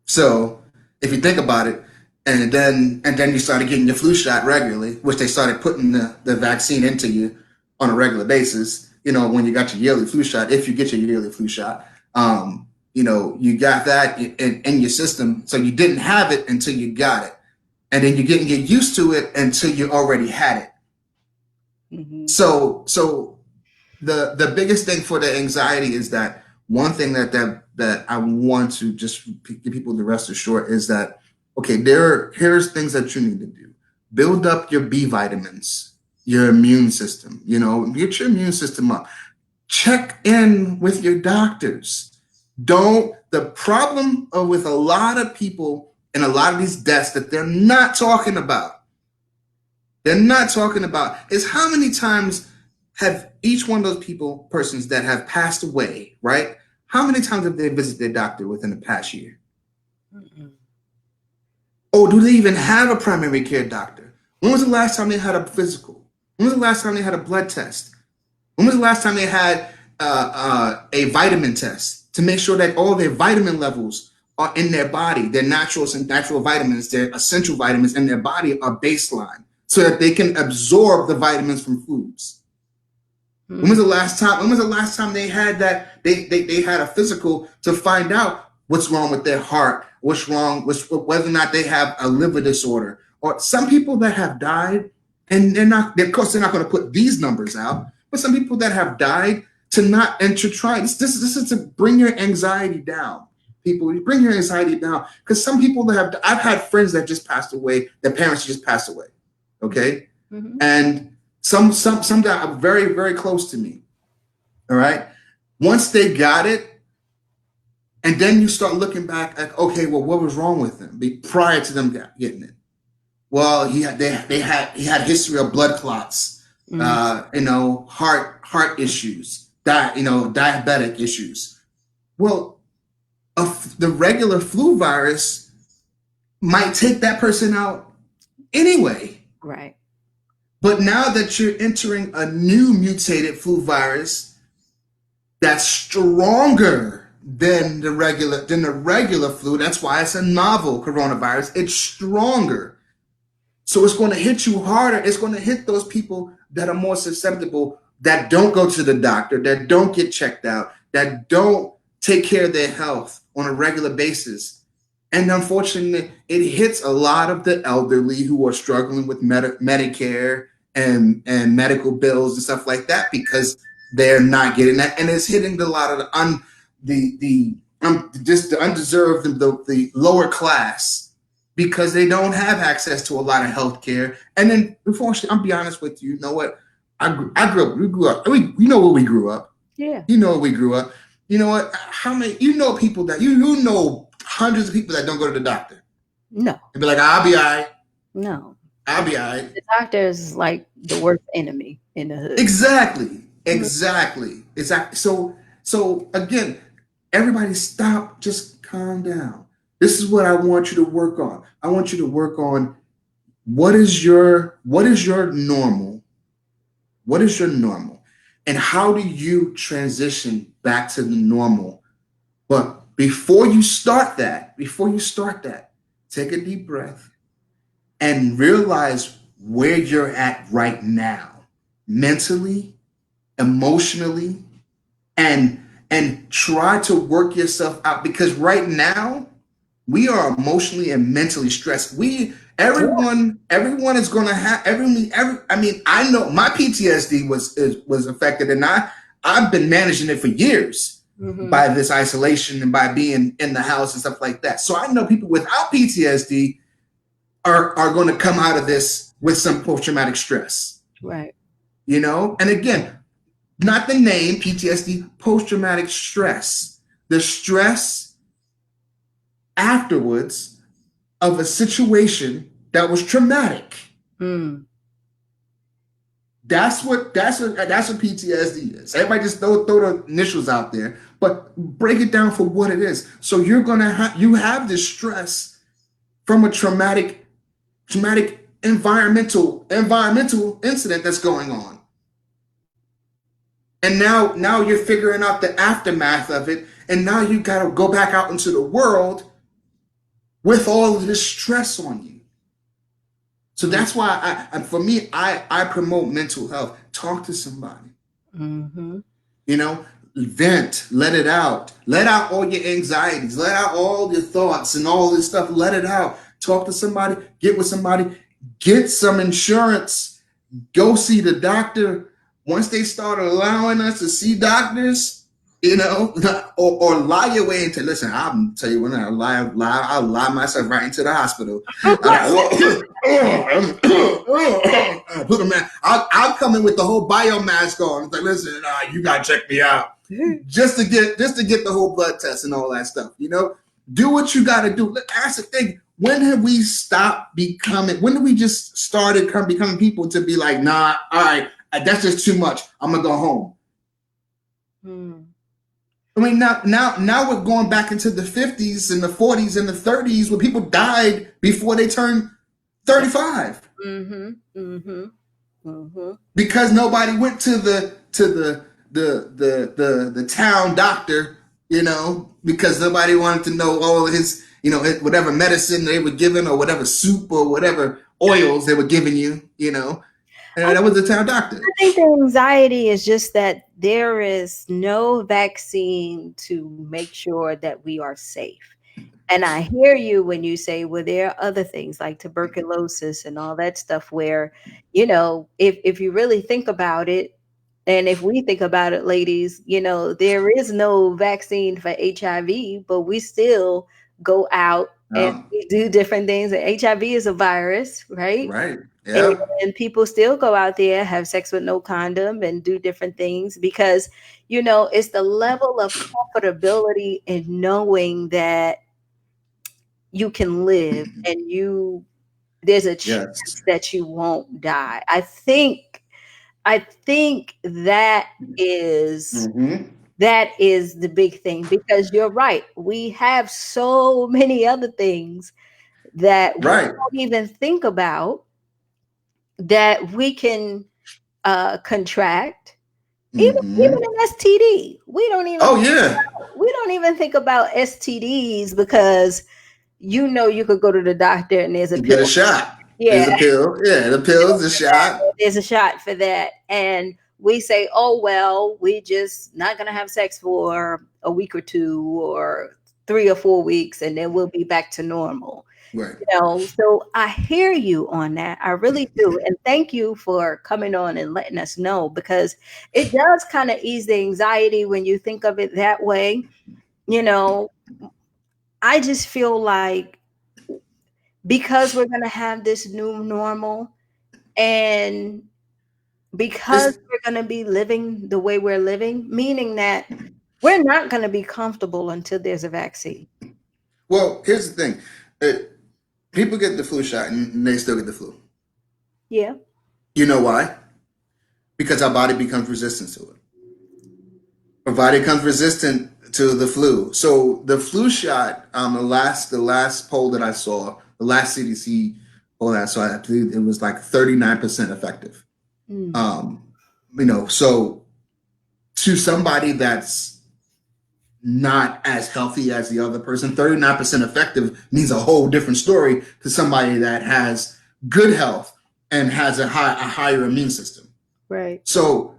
So if you think about it, and then you started getting your flu shot regularly, which they started putting the vaccine into you on a regular basis. When you got your yearly flu shot, if you get your yearly flu shot, you got that in your system, so you didn't have it until you got it, and then you didn't get used to it until you already had it. Hmm. So the biggest thing for the anxiety is that one thing that I want to just give people the rest assured is that okay, here's things that you need to do. Build up your B vitamins, your immune system. Get your immune system up. Check in with your doctors. Don't the problem with a lot of people and a lot of these deaths that they're not talking about is how many times have each one of those persons that have passed away, right? How many times have they visited their doctor within the past year? Mm-mm. Or do they even have a primary care doctor? When was the last time they had a physical? When was the last time they had a blood test? When was the last time they had a vitamin test to make sure that all their vitamin levels are in their body, their natural vitamins, their essential vitamins in their body are baseline, so that they can absorb the vitamins from foods? When was Mm. the last time? When was the last time they had that? They had a physical to find out what's wrong with their heart, what's wrong, whether or not they have a liver disorder, or some people that have died, and they're not. Of course, they're not going to put these numbers out, but some people that have died to not and to try this is to bring your anxiety down. People, you bring your anxiety down because some people that have. I've had friends that just passed away. Their parents just passed away. Okay, Hmm. and some that are very very close to me. All right, once they got it, and then you start looking back at okay, well, what was wrong with them prior to them getting it? Well, he had history of blood clots, Mm. heart issues, diabetic issues. Well, the regular flu virus might take that person out anyway. Right. But now that you're entering a new mutated flu virus that's stronger than the regular flu, that's why it's a novel coronavirus. It's stronger. So it's going to hit you harder. It's going to hit those people that are more susceptible, that don't go to the doctor, that don't get checked out, that don't take care of their health on a regular basis. And unfortunately, it hits a lot of the elderly who are struggling with Medicare and medical bills and stuff like that because they're not getting that, and it's hitting a lot of the just the undeserved, the lower class because they don't have access to a lot of health care. And then, unfortunately, I'll be honest with you. You know what? I grew up. We grew up. You know where we grew up. Yeah. You know where we grew up. You know what? How many? You know people that you know hundreds of people that don't go to the doctor No. and be like, I'll be all right. No. I'll be all right. The doctor is like the worst enemy in the hood. Exactly. Mhm. Exactly. Exactly. So again, everybody stop, just calm down. This is what I want you to work on. I want you to work on what is your normal? What is your normal? And how do you transition back to the normal? But before you start that, take a deep breath and realize where you're at right now, mentally, emotionally, and try to work yourself out because right now we are emotionally and mentally stressed. We Yeah. everyone is going to have I mean, I know my PTSD was affected, and I've been managing it for years Mhm. by this isolation and by being in the house and stuff like that. So I know people without PTSD are going to come out of this with some post traumatic stress, Right. and again, not the name PTSD, post traumatic stress, the stress afterwards of a situation that was traumatic. Mm. That's what PTSD is. Everybody just throw the initials out there, but break it down for what it is. So you have this stress from a traumatic environmental incident that's going on. And now you're figuring out the aftermath of it, and now you got to go back out into the world with all of this stress on you. So Mm. that's why for me, I promote mental health. Talk to somebody. Mhm. You know, vent, let out all your anxieties, let out all your thoughts and all this stuff. Let it out. Talk to somebody. Get with somebody. Get some insurance. Go see the doctor. Once they start allowing us to see doctors, or lie your way into. Listen, I'll tell you when I'll lie myself right into the hospital. Put a man. I'll come in with the whole biomask on. It's like, listen, you gotta check me out, just to get the whole blood test and all that stuff. Do what you gotta do. Look, that's the thing. When have we stopped becoming? When did we just started becoming people to be like, nah, all right, that's just too much. I'm gonna go home. Mm. I mean, now we're going back into the 50s and the 40s and the 30s where people died before they turned 35 Mhm. Mhm. Mhm. because nobody went to the town doctor, because nobody wanted to know all his, whatever medicine they were given or whatever soup or whatever oils they were giving you. I And that was the town doctor. I think the anxiety is just that there is no vaccine to make sure that we are safe. And I hear you when you say, well, there are other things like tuberculosis and all that stuff where, if you really think about it, and if we think about it, ladies, there is no vaccine for HIV, but we still go out and No. we do different things. And HIV is a virus, right? Right. Yep. And people still go out there, have sex with no condom, and do different things because, it's the level of comfortability in knowing that you can live and there's a chance Yes. that you won't die. I think is Mm-hmm. that is the big thing because you're right. We have so many other things that we Right. don't even think about that we can contract. Even Mm-hmm. an STD. We don't even Oh yeah. think about STDs because you could go to the doctor and there's a You get a pill. shot. There's Yeah, a pill. Yeah, the pill's a shot. there's a shot for that. And we say, oh, well, we just not going to have sex for a week or two or 3 or 4 weeks, and then we'll be back to normal. Right. So I hear you on that. I really do. And thank you for coming on and letting us know, because it does kind of ease the anxiety when you think of it that way. You know, I just feel like because we're going to have this new normal, and because It's we're going to be living the way we're living, meaning that we're not going to be comfortable until there's a vaccine. well. Here's the thing: people get the flu shot and they still get the flu. Yeah. You know why? Because our body becomes resistant to it. Our body becomes resistant to the flu. So the flu shot, the last poll that I saw, the last CDC poll that I saw, I believe it was like 39% effective. Mm, Um, so to somebody that's not as healthy as the other person, 39% effective means a whole different story to somebody that has good health and has a higher immune system. right. So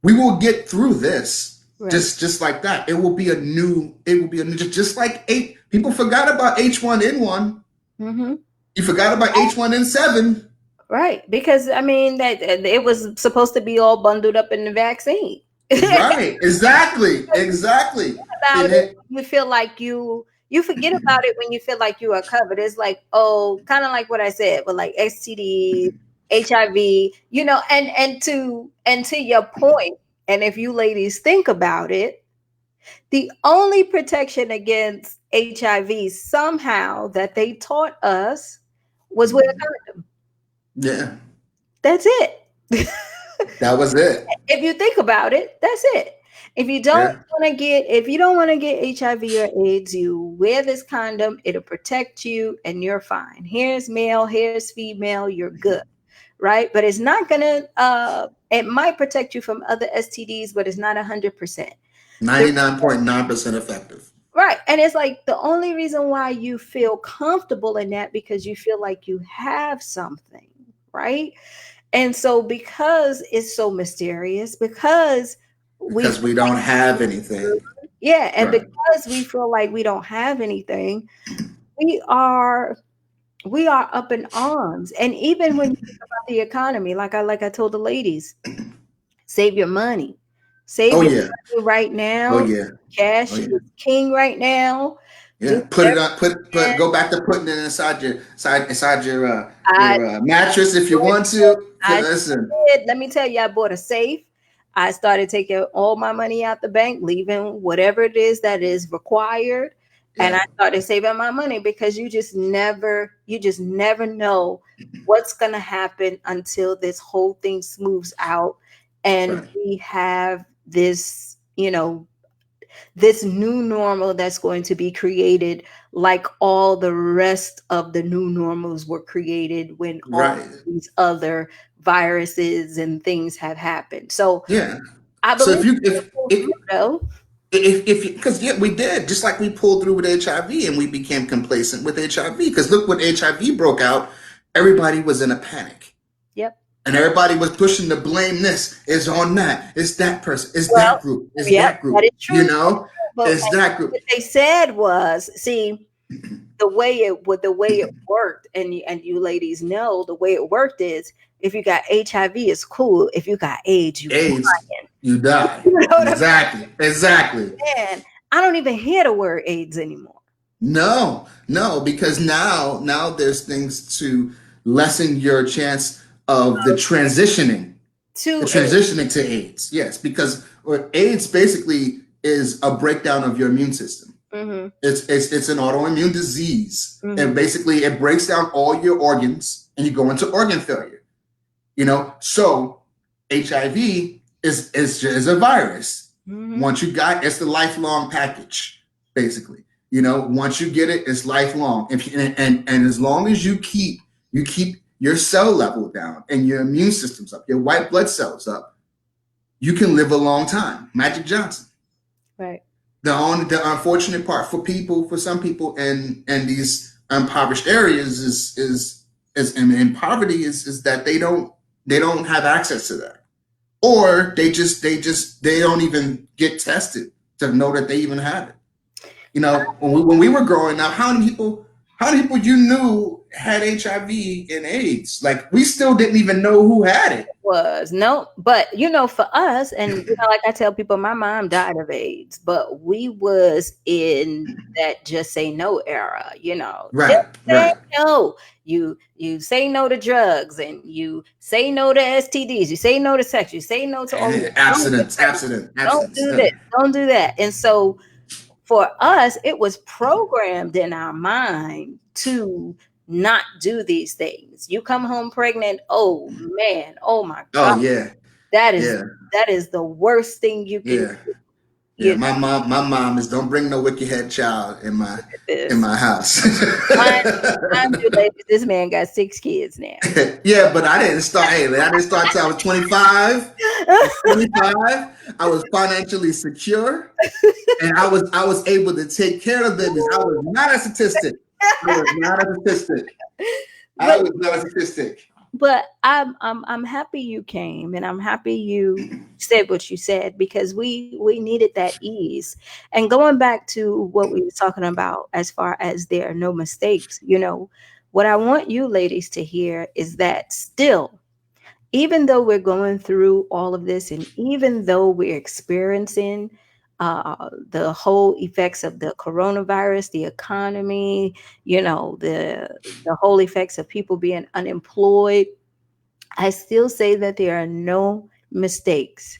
we will get through this Right. just like that. It will be a new, just like people forgot about H1N1. Hmm. You forgot about H1N7. Right, because I mean that it was supposed to be all bundled up in the vaccine. Right, exactly. About And it, it, you feel like you forget about it when you feel like you are covered. It's like, oh, kind of like what I said, but like STDs, HIV, and to your point, and if you ladies think about it, the only protection against HIV somehow that they taught us was wear a condom. yeah, That's it. that was it. If you think about it, that's it. Yeah, If you don't want to get HIV or AIDS, you wear this condom, it'll protect you and you're fine. Here's male, here's female, you're good. Right? But it's not gonna it might protect you from other STDs, but it's not 100%. The 99.9% effective. Right. And it's like the only reason why you feel comfortable in that because you feel like you have something, right? And so because it's so mysterious, because we Because feel we don't have anything. yeah, and Right, because we feel like we don't have anything, we are we are up in arms. And even when you think about the economy, like I told the ladies, save your money. Save oh your yeah, money right oh now. yeah, oh Cash is yeah. king right now. Do Yeah, put it whatever on. you can. Go back to putting it inside I your mattress if you want to. I Listen, did. Let me tell you, I bought a safe. I started taking all my money out the bank, leaving whatever it is that is required. And I yeah, started saving my money because you just never know what's going to happen until this whole thing smooths out. And right, we have this new normal that's going to be created like all the rest of the new normals were created when all right. these other viruses and things have happened. So Yeah. I So believe if you we can pull through though. if because yeah, we did just like we pulled through with HIV and we became complacent with HIV because look when HIV broke out, everybody was in a panic. Yep. And everybody was pushing the blame this is on that. It's that person. It's Well, that group. It's yep, that that group. is true. That is true. But It's that group. what they said was, see, the way it worked, and you ladies know the way it worked is if you got HIV, it's cool. If you got AIDS, you AIDS, dying. you die. You know what I'm Exactly. saying? I don't even hear the word AIDS anymore. No, no, because now there's things to lessen your chance of the To AIDS. transitioning to AIDS. Yes, because what AIDS basically is a breakdown of your immune system. Hmm. It's an autoimmune disease, and Hmm. basically it breaks down all your organs, and you go into organ failure. So HIV is a virus. Hmm. Once you got it's the lifelong package, basically. Once you get it, it's lifelong. And as long as you keep your cell level down and your immune system's up, your white blood cells up, you can live a long time. Magic Johnson. Right. The unfortunate part for some people in these impoverished areas is in poverty is that they don't have access to that, or they don't even get tested to know that they even have it. when we were growing up, how many people you knew had HIV and AIDS? Like we still didn't even know who had it. Was no, but for us, and like I tell people, my mom died of AIDS, but we was in that just say no era. Just Right, say right. no. You say no to drugs, and you say no to STDs. You say no to sex. You say no to all this. Don't get Abstinence, pregnant. abstinence, Don't abstinence. do this. Don't do that. And so for us, it was programmed in our mind to not do these things. You come home pregnant, oh man, oh my God, Oh yeah, that is yeah, that is the worst thing you can yeah, yeah. you My mom is don't bring no wicked head child in this. my house. Mind, mind you, ladies, this man got 6 kids now. Yeah, but I didn't start. Hey, I didn't start till I was 25. At 25, I was financially secure, and I was able to take care of babies. I was not a statistic. I was not a statistic. I but was not a statistic. I'm happy you came, and I'm happy you said what you said, because we needed that ease. And going back to what we were talking about, as far as there are no mistakes, what I want you ladies to hear is that still, even though we're going through all of this, and even though we're experiencing the whole effects of the coronavirus, the economy, the whole effects of people being unemployed, I still say that there are no mistakes.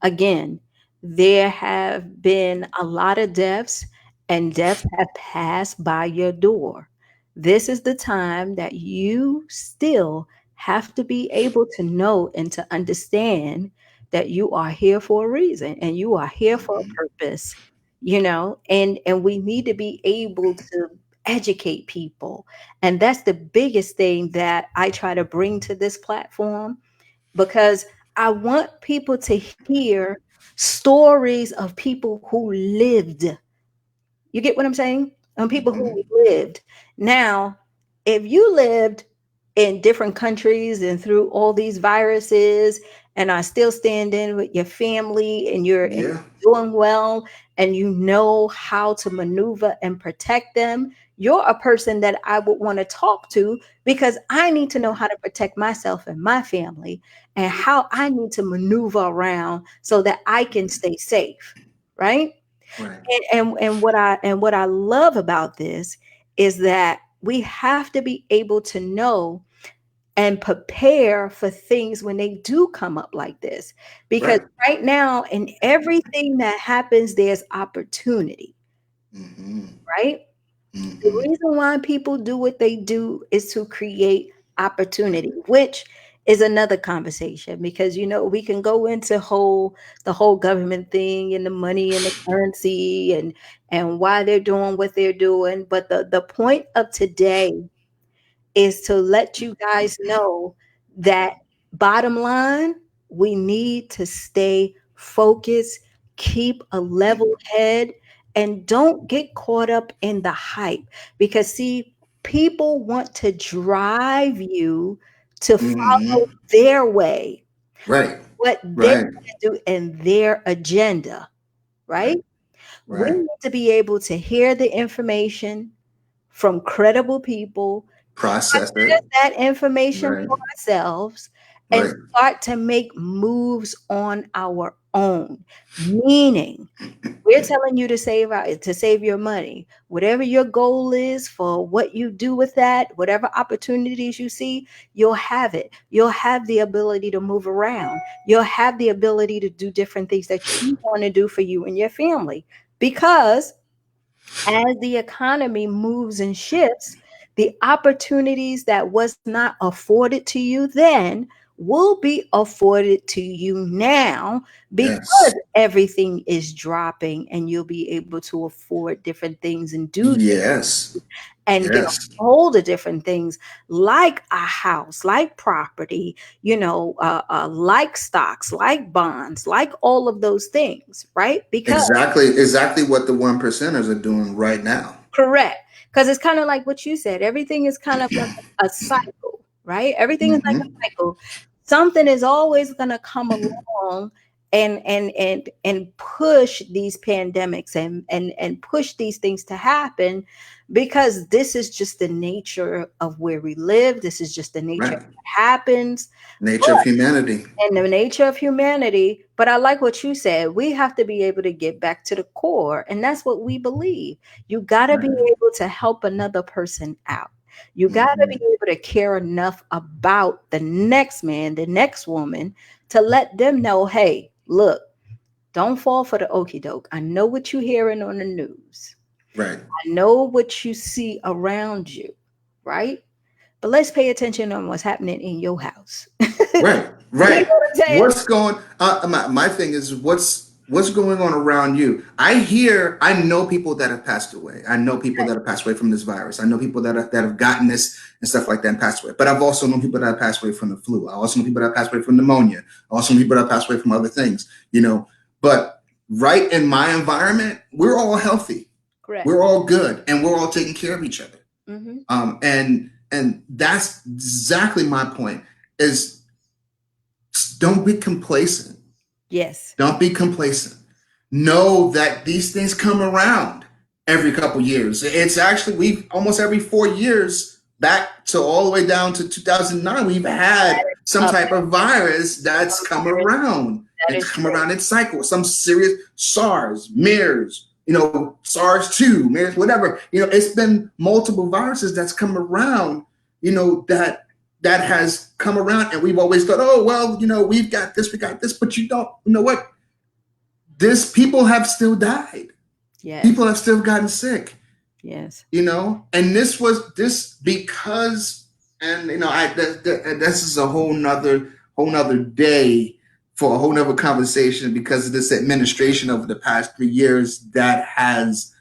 Again, there have been a lot of deaths, and deaths have passed by your door. This is the time that you still have to be able to know and to understand that you are here for a reason, and you are here for a Mhm. purpose, and we need to be able to educate people. And that's the biggest thing that I try to bring to this platform, because I want people to hear stories of people who lived. You get what I'm saying? On people who Mhm. lived. Now, if you lived in different countries and through all these viruses, and are still standing with your family, and you're Yeah. doing well, and you know how to maneuver and protect them, you're a person that I would want to talk to, because I need to know how to protect myself and my family, and how I need to maneuver around so that I can stay safe, right? Right. And what I love about this is that we have to be able to know and prepare for things when they do come up like this, because Right. right now, in everything that happens, there's opportunity, Mhm. right? The Mhm. reason why people do what they do is to create opportunity, which is another conversation, because we can go into the whole government thing, and the money and the currency, and why they're doing what they're doing. But the point of today is to let you guys know that, bottom line, we need to stay focused, keep a level head, and don't get caught up in the hype. Because, see, people want to drive you to follow Mhm. their way, Right. what they Right. want to do, and their agenda, right? Right. We Right. need to be able to hear the information from credible people, Process process it. that information Right. for ourselves, and Right. start to make moves on our own. Meaning, we're telling you to save your money. Whatever your goal is for what you do with that, whatever opportunities you see, you'll have it. You'll have the ability to move around. You'll have the ability to do different things that you want to do for you and your family. Because as the economy moves and shifts, the opportunities that was not afforded to you then will be afforded to you now, because Yes. everything is dropping, and you'll be able to afford different things and do Yes. and get a Yes. hold of different things, like a house, like property, like stocks, like bonds, like all of those things, right? Because Exactly what the one percenters are doing right now. correct. Because it's kind of like what you said. Everything is kind of like a cycle, right? Everything is like a Hmm. cycle. Something is always going to come along and push these pandemics and push these things to happen, because this is just the nature of where we live. This is just the nature of Right. what happens. Nature of humanity. And the nature of humanity. But I like what you said. We have to be able to get back to the core. And that's what we believe. You got to be Right. able to help another person out. You got to be Hmm. able to care enough about the next man, the next woman, to let them know, hey, look, don't fall for the okey doke. I know what you're hearing on the news. Right. I know what you see around you, right? But let's pay attention on what's happening in your house. Right, You know right. what I'm saying? What's going? My thing is what's going on around you. I know people that have passed away. I know people that have passed away from this virus. I know people that have gotten this and stuff like that and passed away. But I've also known people that have passed away from the flu. I also know people that have passed away from pneumonia. I also know people that have passed away from other things. But right in my environment, we're all healthy. Correct. We're all good, and we're all taking care of each other. Hmm. And that's exactly my point. Is don't be complacent. Yes. Don't be complacent. Know that these things come around every couple years. It's actually we almost every 4 years back to all the way down to 2009. We've had some Uh, type of virus that's come around. that It's is come true. around in cycle. Some serious SARS, MERS, SARS two, MERS, whatever. It's been multiple viruses that's come around. That has come around, and we've always thought, oh well, we've got this, we got this, but you don't. You know what? This people have still died. People Yes. have still gotten sick. Yes. And this because, and this is a whole nother day for a whole nother conversation, because of this administration over the past 3 years that has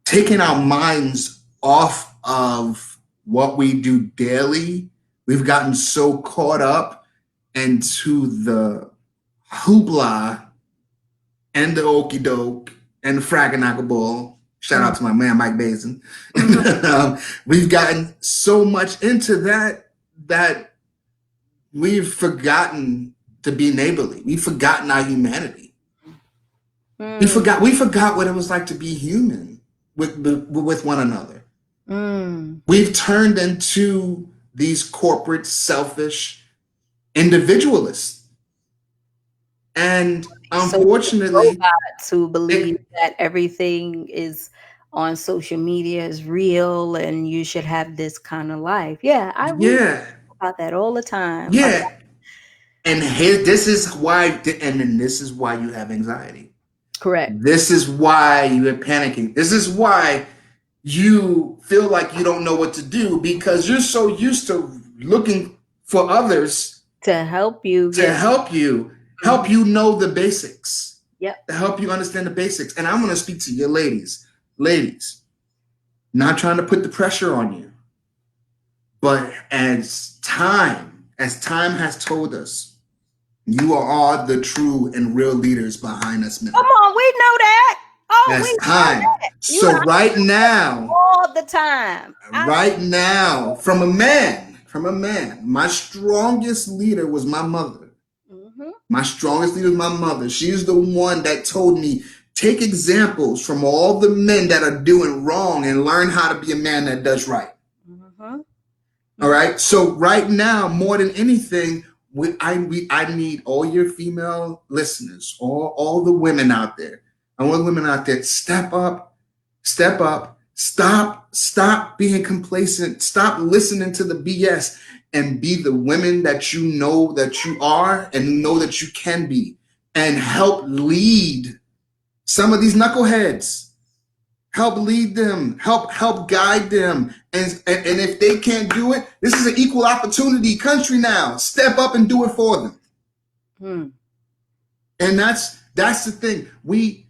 taken our minds off of what we do daily. We've gotten so caught up into the hoopla and the okey doke and the fraggle. Shout Mm, out to my man Mike Basin. mhm, We've gotten so much into that we've forgotten to be neighborly. We've forgotten our humanity. We mm, forgot we forgot what it was like to be human with one another. mm. We've turned into these corporate, selfish individualists. And So many unfortunately, robots who believe it, that everything is on social media is real and you should have this kind of life. Yeah, we talk yeah, about that all the time. yeah. And here, this is why you have anxiety. Correct. This is why you are panicking. This is why you feel like you don't know what to do, because you're so used to looking for others To help you to get. help Mhm. you know the basics, Yep. to help you understand the basics. And I'm going to speak to you ladies, not trying to put the pressure on you, but as time has told us, you are the true and real leaders behind us Come men. on, we know that. Oh, we As know time. that. You and So right I now, all the time. I right now, from a man, my strongest leader was my mother. hmm My strongest leader is my mother. She's the one that told me, take examples from all the men that are doing wrong and learn how to be a man that does right. hmm All right. So right now, more than anything, I need all your female listeners, all the women out there, and all the women out there, step up, stop being complacent, stop listening to the BS, and be the women that you know that you are and know that you can be, and help lead some of these knuckleheads. Help lead them, help guide them. And if they can't do it, this is an equal opportunity country now. Step up and do it for them. hmm And that's the thing. We've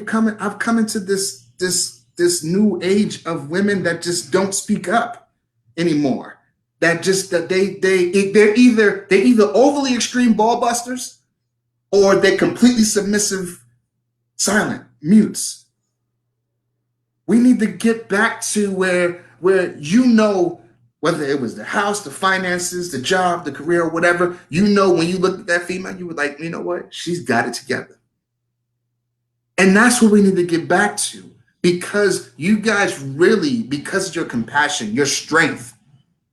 come I've come into this new age of women that just don't speak up anymore. That they're either overly extreme ball busters, or they're completely submissive, silent mutes. We need to get back to where whether it was the house, the finances, the job, the career, whatever, you know, when you looked at that female, you were like, you know what? She's got it together. And that's what we need to get back to, because you guys really, because of your compassion, your strength,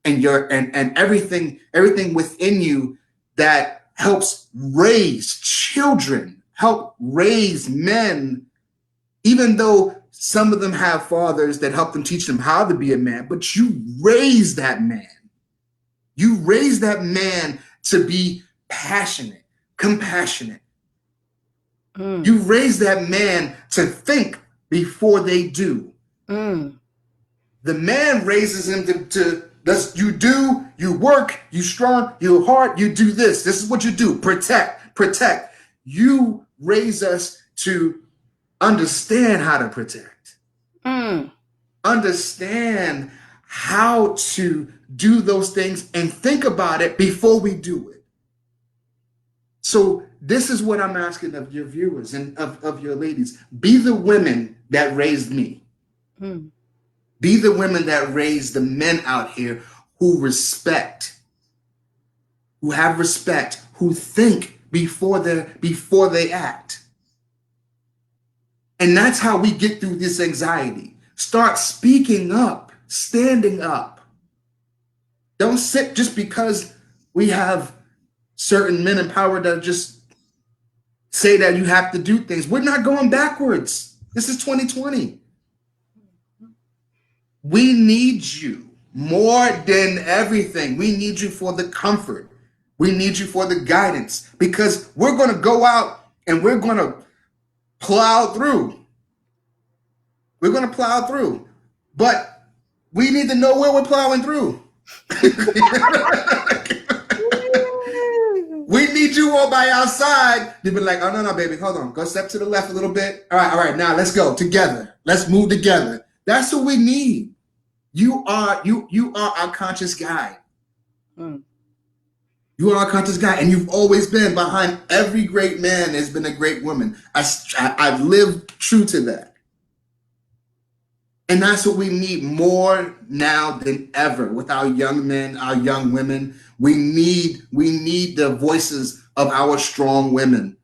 and and everything within you that helps raise children, help raise men, even though some of them have fathers that help them teach them how to be a man, but you raise that man. You raise that man to be passionate, compassionate. You raise that man to think before they do. The man raises him to you do, you work, you strong, you hard, you do this. This is what you do. Protect. You raise us to understand how to protect. Understand how to do those things and think about it before we do it. So this is what I'm asking of your viewers and of your ladies. Be the women that raised me. Be the women that raise the men out here who respect, who have respect, who think before they act. And that's how we get through this anxiety. Start speaking up, standing up. Don't sit just because we have certain men in power that just say that you have to do things. We're not going backwards. This is 2020. We need you more than everything. We need you for the comfort. We need you for the guidance, because we're going to go out and we're going to plow through. We're going to plow through, but we need to know where we're plowing through. We need you all by our side to be like, oh, no, baby, hold on. Go step to the left a little bit. All right, now let's go together. Let's move together. That's what we need. You are our conscious guide. You are our conscious guide, and you've always been behind every great man. There's been a great woman. I've lived true to that. And that's what we need more now than ever with our young men, our young women. We need the voices of our strong women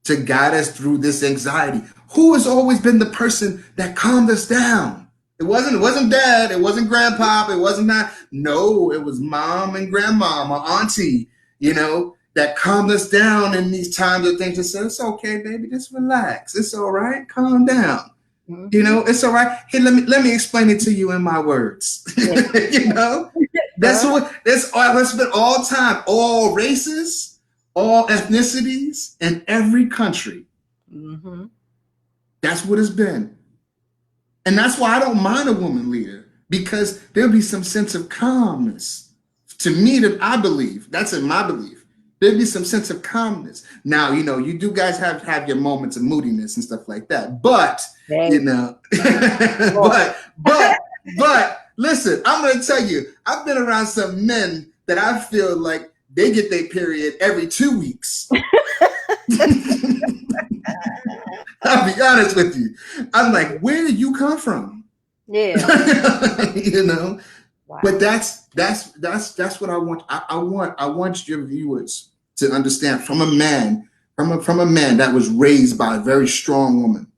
to guide us through this anxiety. Who has always been the person that calmed us down? It wasn't dad, it wasn't grandpa, it wasn't that. No, it was mom and grandma, my auntie, that calmed us down in these times of things and said, it's okay, baby, just relax. It's all right. Calm down. It's all right. Here, let me explain it to you in my words. That's been all time, all races, all ethnicities, in every country. That's what it's been. And that's why I don't mind a woman leader, because there'll be some sense of calmness. To me, that I believe, that's in my belief. There'll be some sense of calmness. Now, you do guys have your moments of moodiness and stuff like that. But, but listen, I'm going to tell you, I've been around some men that I feel like they get their period every 2 weeks. I'll be honest with you. I'm like, where did you come from? Yeah. Wow. But that's what I want. I want your viewers to understand from a man that was raised by a very strong woman.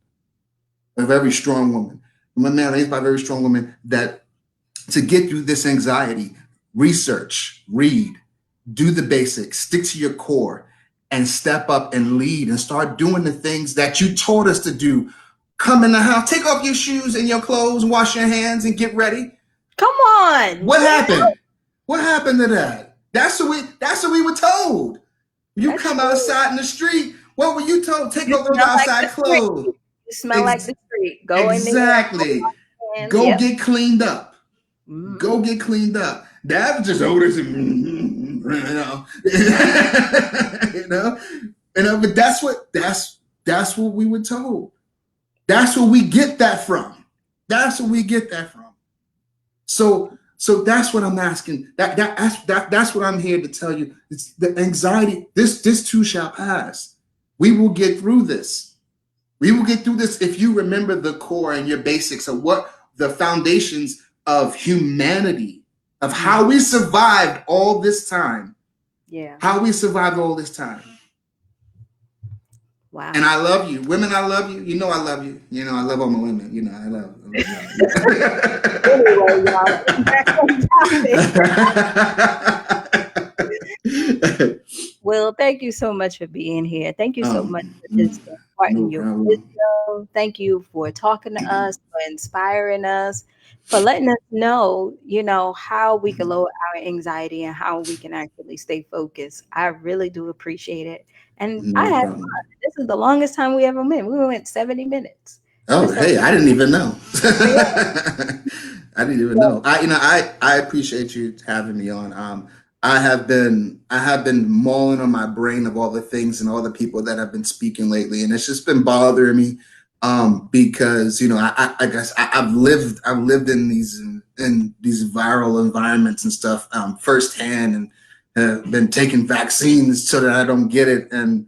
From a man raised by a very strong woman, that to get through this anxiety, research, read, do the basics, stick to your core, and step up and lead and start doing the things that you taught us to do. Come in the house, take off your shoes and your clothes, wash your hands, and get ready. Come on. What happened? What happened to that? That's what we were told. You come outside in the street. What were you told? Take off those outside clothes. You smell like the street. Go exactly. In there. Go get cleaned up. Go get cleaned up. That was just odors and but that's what we were told. That's where we get that from. So that's what I'm asking. That's what I'm here to tell you. It's the anxiety. This too shall pass. We will get through this. We will get through this if you remember the core and your basics of what the foundations of humanity, of how we survived all this time. Yeah. How we survived all this time. Wow. And I love you. Women, I love you. You know I love you. You know, I love all my women. You know, I love Anyway, y'all, getting back on topic. Well, thank you so much for being here. Thank you so much for just no imparting your problem. wisdom. Thank you for talking to us, for inspiring us, for letting us know, how we can lower our anxiety and how we can actually stay focused. I really do appreciate it. And I No had problem. fun. This is the longest time we ever went. We went 70 minutes. Oh, That's a hey, I didn't even know. yeah. I didn't even So, know. I appreciate you having me on. I have been mulling on my brain of all the things and all the people that have been speaking lately, and it's just been bothering me. Because I guess I've lived in these viral environments and stuff firsthand, and have been taking vaccines so that I don't get it, and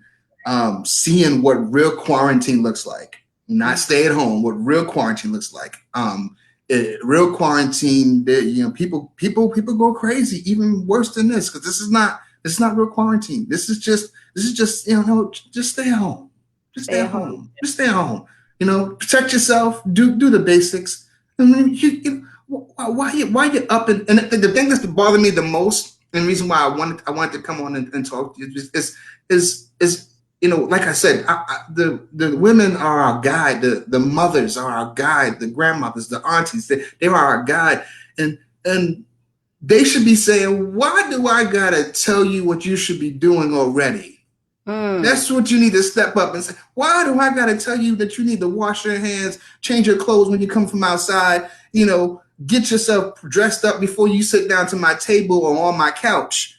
seeing what real quarantine looks like, not stay at home, what real quarantine looks like. Real quarantine, people go crazy, even worse than this, because this is not real quarantine. This is just no, just stay at home, just stay stay at at home. home, just stay at home. Protect yourself, do the basics. I mean, why you up and the thing that's bothering me the most, and the reason why I wanted to come on and talk to you is like I said, the women are our guide, the mothers are our guide, the grandmothers, the aunties, they are our guide, and they should be saying, why do I gotta tell you what you should be doing already? That's what you need to step up and say. Why do I gotta tell you that you need to wash your hands, change your clothes when you come from outside? Get yourself dressed up before you sit down to my table or on my couch.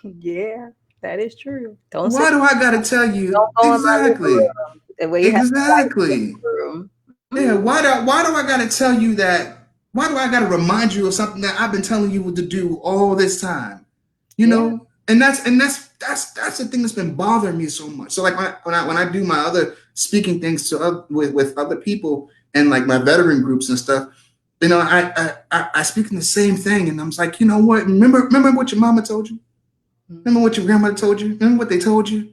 Yeah, that is true. Don't sit. Why do I gotta tell you Don't go in my living exactly? room the way you have to wipe the Exactly. living room. Yeah. Mm, Why do I gotta tell you that? Why do I gotta remind you of something that I've been telling you what to do all this time? You yeah. know, and that's the thing that's been bothering me so much. So like when I do my other speaking things with other people and like my veteran groups and stuff, I speak in the same thing, and I'm just like, you know what? Remember what your mama told you. Remember what your grandmother told you. Remember what they told you.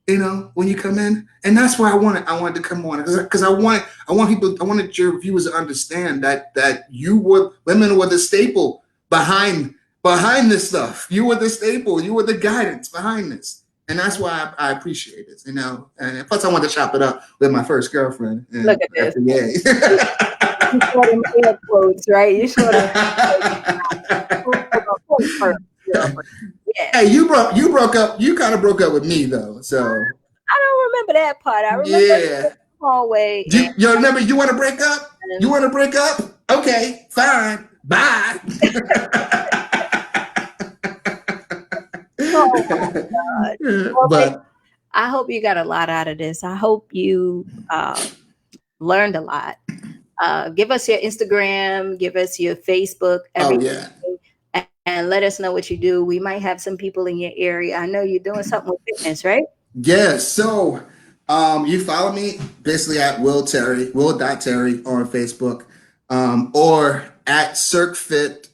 When you come in, and that's why I wanted to come on, because I wanted your viewers to understand that women were the staple behind this stuff. You were the staple. You were the guidance behind this, and that's why I appreciate it. And plus I wanted to chop it up with my first girlfriend Look and at this. FBA. You saw them air quotes, right? You saw them hold on, point first, girlfriend. Yeah. Hey, you broke up. You kind of broke up with me though, so I don't remember that part. I remember us in yeah. the hallway You remember you want to break up? You and want to break up? Okay, fine. Bye. oh my God. Well, babe, but I hope you got a lot out of this. I hope you learned a lot. Give us your Instagram, give us your Facebook, oh everything, yeah. and let us know what you do. We might have some people in your area. I know you're doing something with fitness, right? Yeah, so you follow me basically at Will.Terry on Facebook, or at CircFit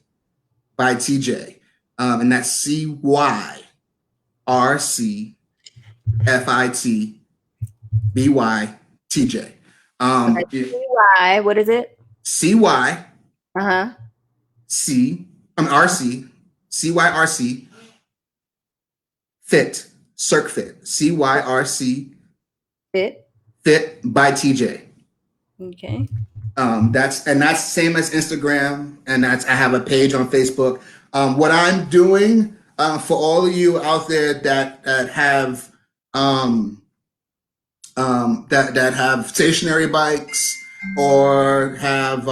by TJ. And that's CYRCFITBYTJ. Right. CY, what is it? CY Uh-huh. C, RC, CYRC, Fit, Circ Fit, CYRC, Fit. Fit by TJ. Okay. That's same as Instagram, and I have a page on Facebook. What I'm doing for all of you out there that have that have stationary bikes or have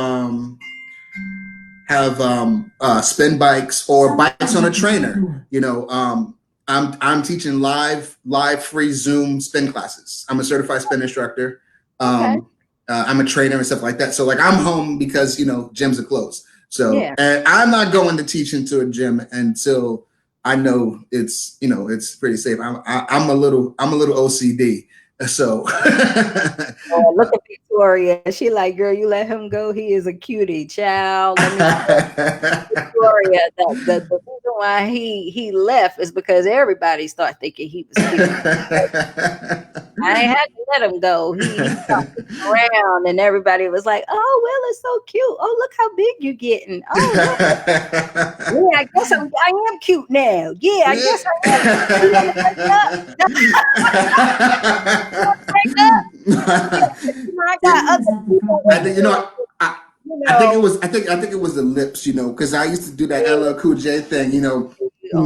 spin bikes or bikes on a trainer. I'm teaching live free Zoom spin classes. I'm a certified spin instructor. Okay. I'm a trainer and stuff like that. So like I'm home because gyms are closed. So Yeah. and I'm not going to teach into a gym until I know it's pretty safe. I'm a little OCD. So Oh, look at Victoria. She like, girl, you let him go. He is a cutie, child. Let me tell Victoria that the reason why he left is because everybody started thinking he was cute. I ain't had to let him go. He started around, and everybody was like, "Oh, Will is so cute. Oh, look how big you getting. Oh, look. Yeah, I am cute now. Yeah, I guess I am. You want to break up? You want to break up? Yeah, 'cause, I got it, other people I think waiting. I, You I think it know. was I think it was the lips, because I used to do that LL Cool J thing, Oh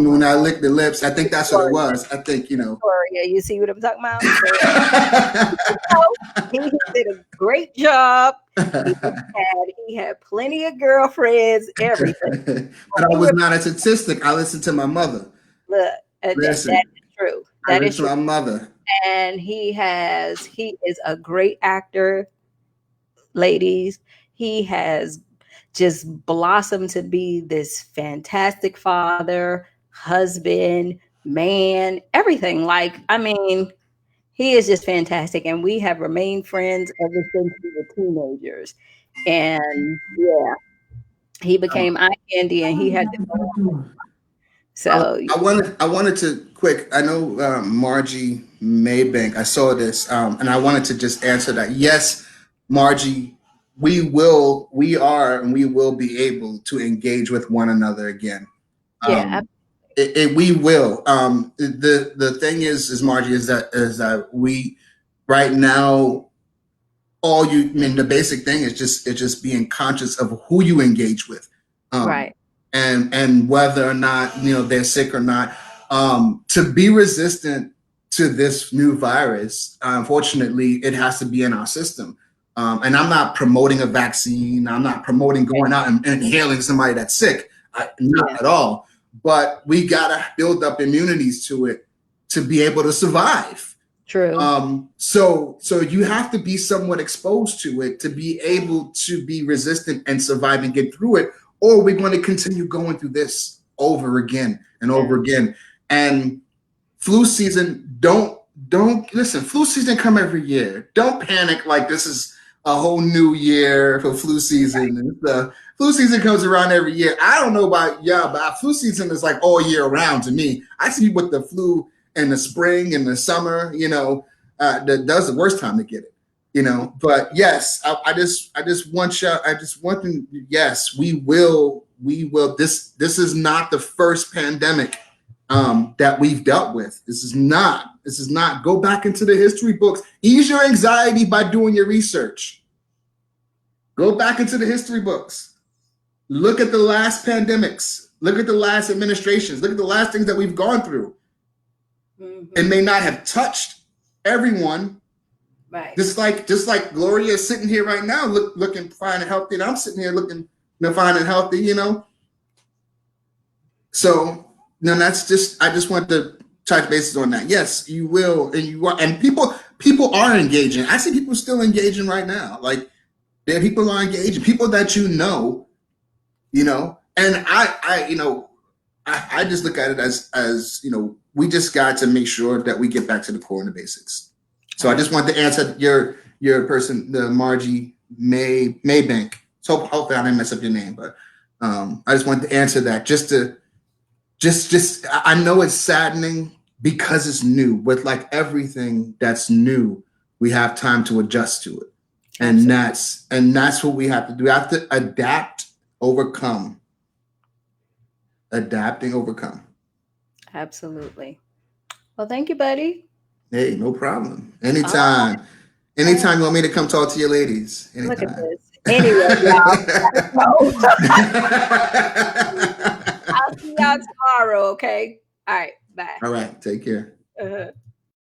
my when I God, licked the lips. I think that's what it Victoria, was. I think. Victoria. You see what I'm talking about? So know, he did a great job. He had plenty of girlfriends, everything. But I We was were not a statistic. I listened to my mother. look, that Listen, is true. I That listened is to true. my mother. And he is a great actor, ladies. He has just blossomed to be this fantastic father, husband, man, everything. Like, I mean, he is just fantastic, and we have remained friends ever since we were teenagers. And yeah, he became eye candy, and he had to go on. So I wanted to quick. I know Margie Maybank. I saw this, and I wanted to just answer that. Yes, Margie, we are, and we will be able to engage with one another again. yeah, We will. The thing is Margie, is that we right now, I mean, the basic thing is just being conscious of who you engage with, um, right, and whether or not they're sick or not. To be resistant to this new virus, unfortunately, it has to be in our system. And I'm not promoting a vaccine. I'm not promoting going out and inhaling somebody that's sick. Not yeah, at all. But we gotta build up immunities to it to be able to survive. true, So you have to be somewhat exposed to it to be able to be resistant and survive and get through it, or we're going to continue going through this over again and over yeah, again. And flu season, don't listen. Flu season come every year. Don't panic like this is a whole new year for flu season. The flu season comes around every year. I don't know about y'all, but flu season is like all year round to me. I see with the flu in the spring and the summer. That's the worst time to get it. But yes, I just want you. I just want them. Yes, we will. We will. This is not the first pandemic that we've dealt with. This is not. This is not. Go back into the history books. Ease your anxiety by doing your research. Go back into the history books. Look at the last pandemics. Look at the last administrations. Look at the last things that we've gone through. It hmm may not have touched everyone. right, Just like Gloria is sitting here right now, looking fine and healthy, and I'm sitting here looking fine and healthy. So no, that's just I just want to touch bases on that. Yes, you will, and you are, and people are engaging. I see people still engaging right now. Like there, people are engaging. People that and I just look at it as we just got to make sure that we get back to the core and the basics. So I just want to answer your person, the Margie Maybank. So hopefully I didn't mess up your name, but I just wanted to answer that just I know it's saddening because it's new. With like everything that's new, we have time to adjust to it, and absolutely, that's what we have to do. We have to adapt, overcome, adapt and overcome. absolutely. Well, thank you, buddy. Hey, no problem. All Anytime, right, anytime you want me to come talk to you ladies, look at anytime. this. Anyway, y'all, we gotta go. I'll see y'all tomorrow. Okay. All right. Bye. All right, take care. Uh-huh.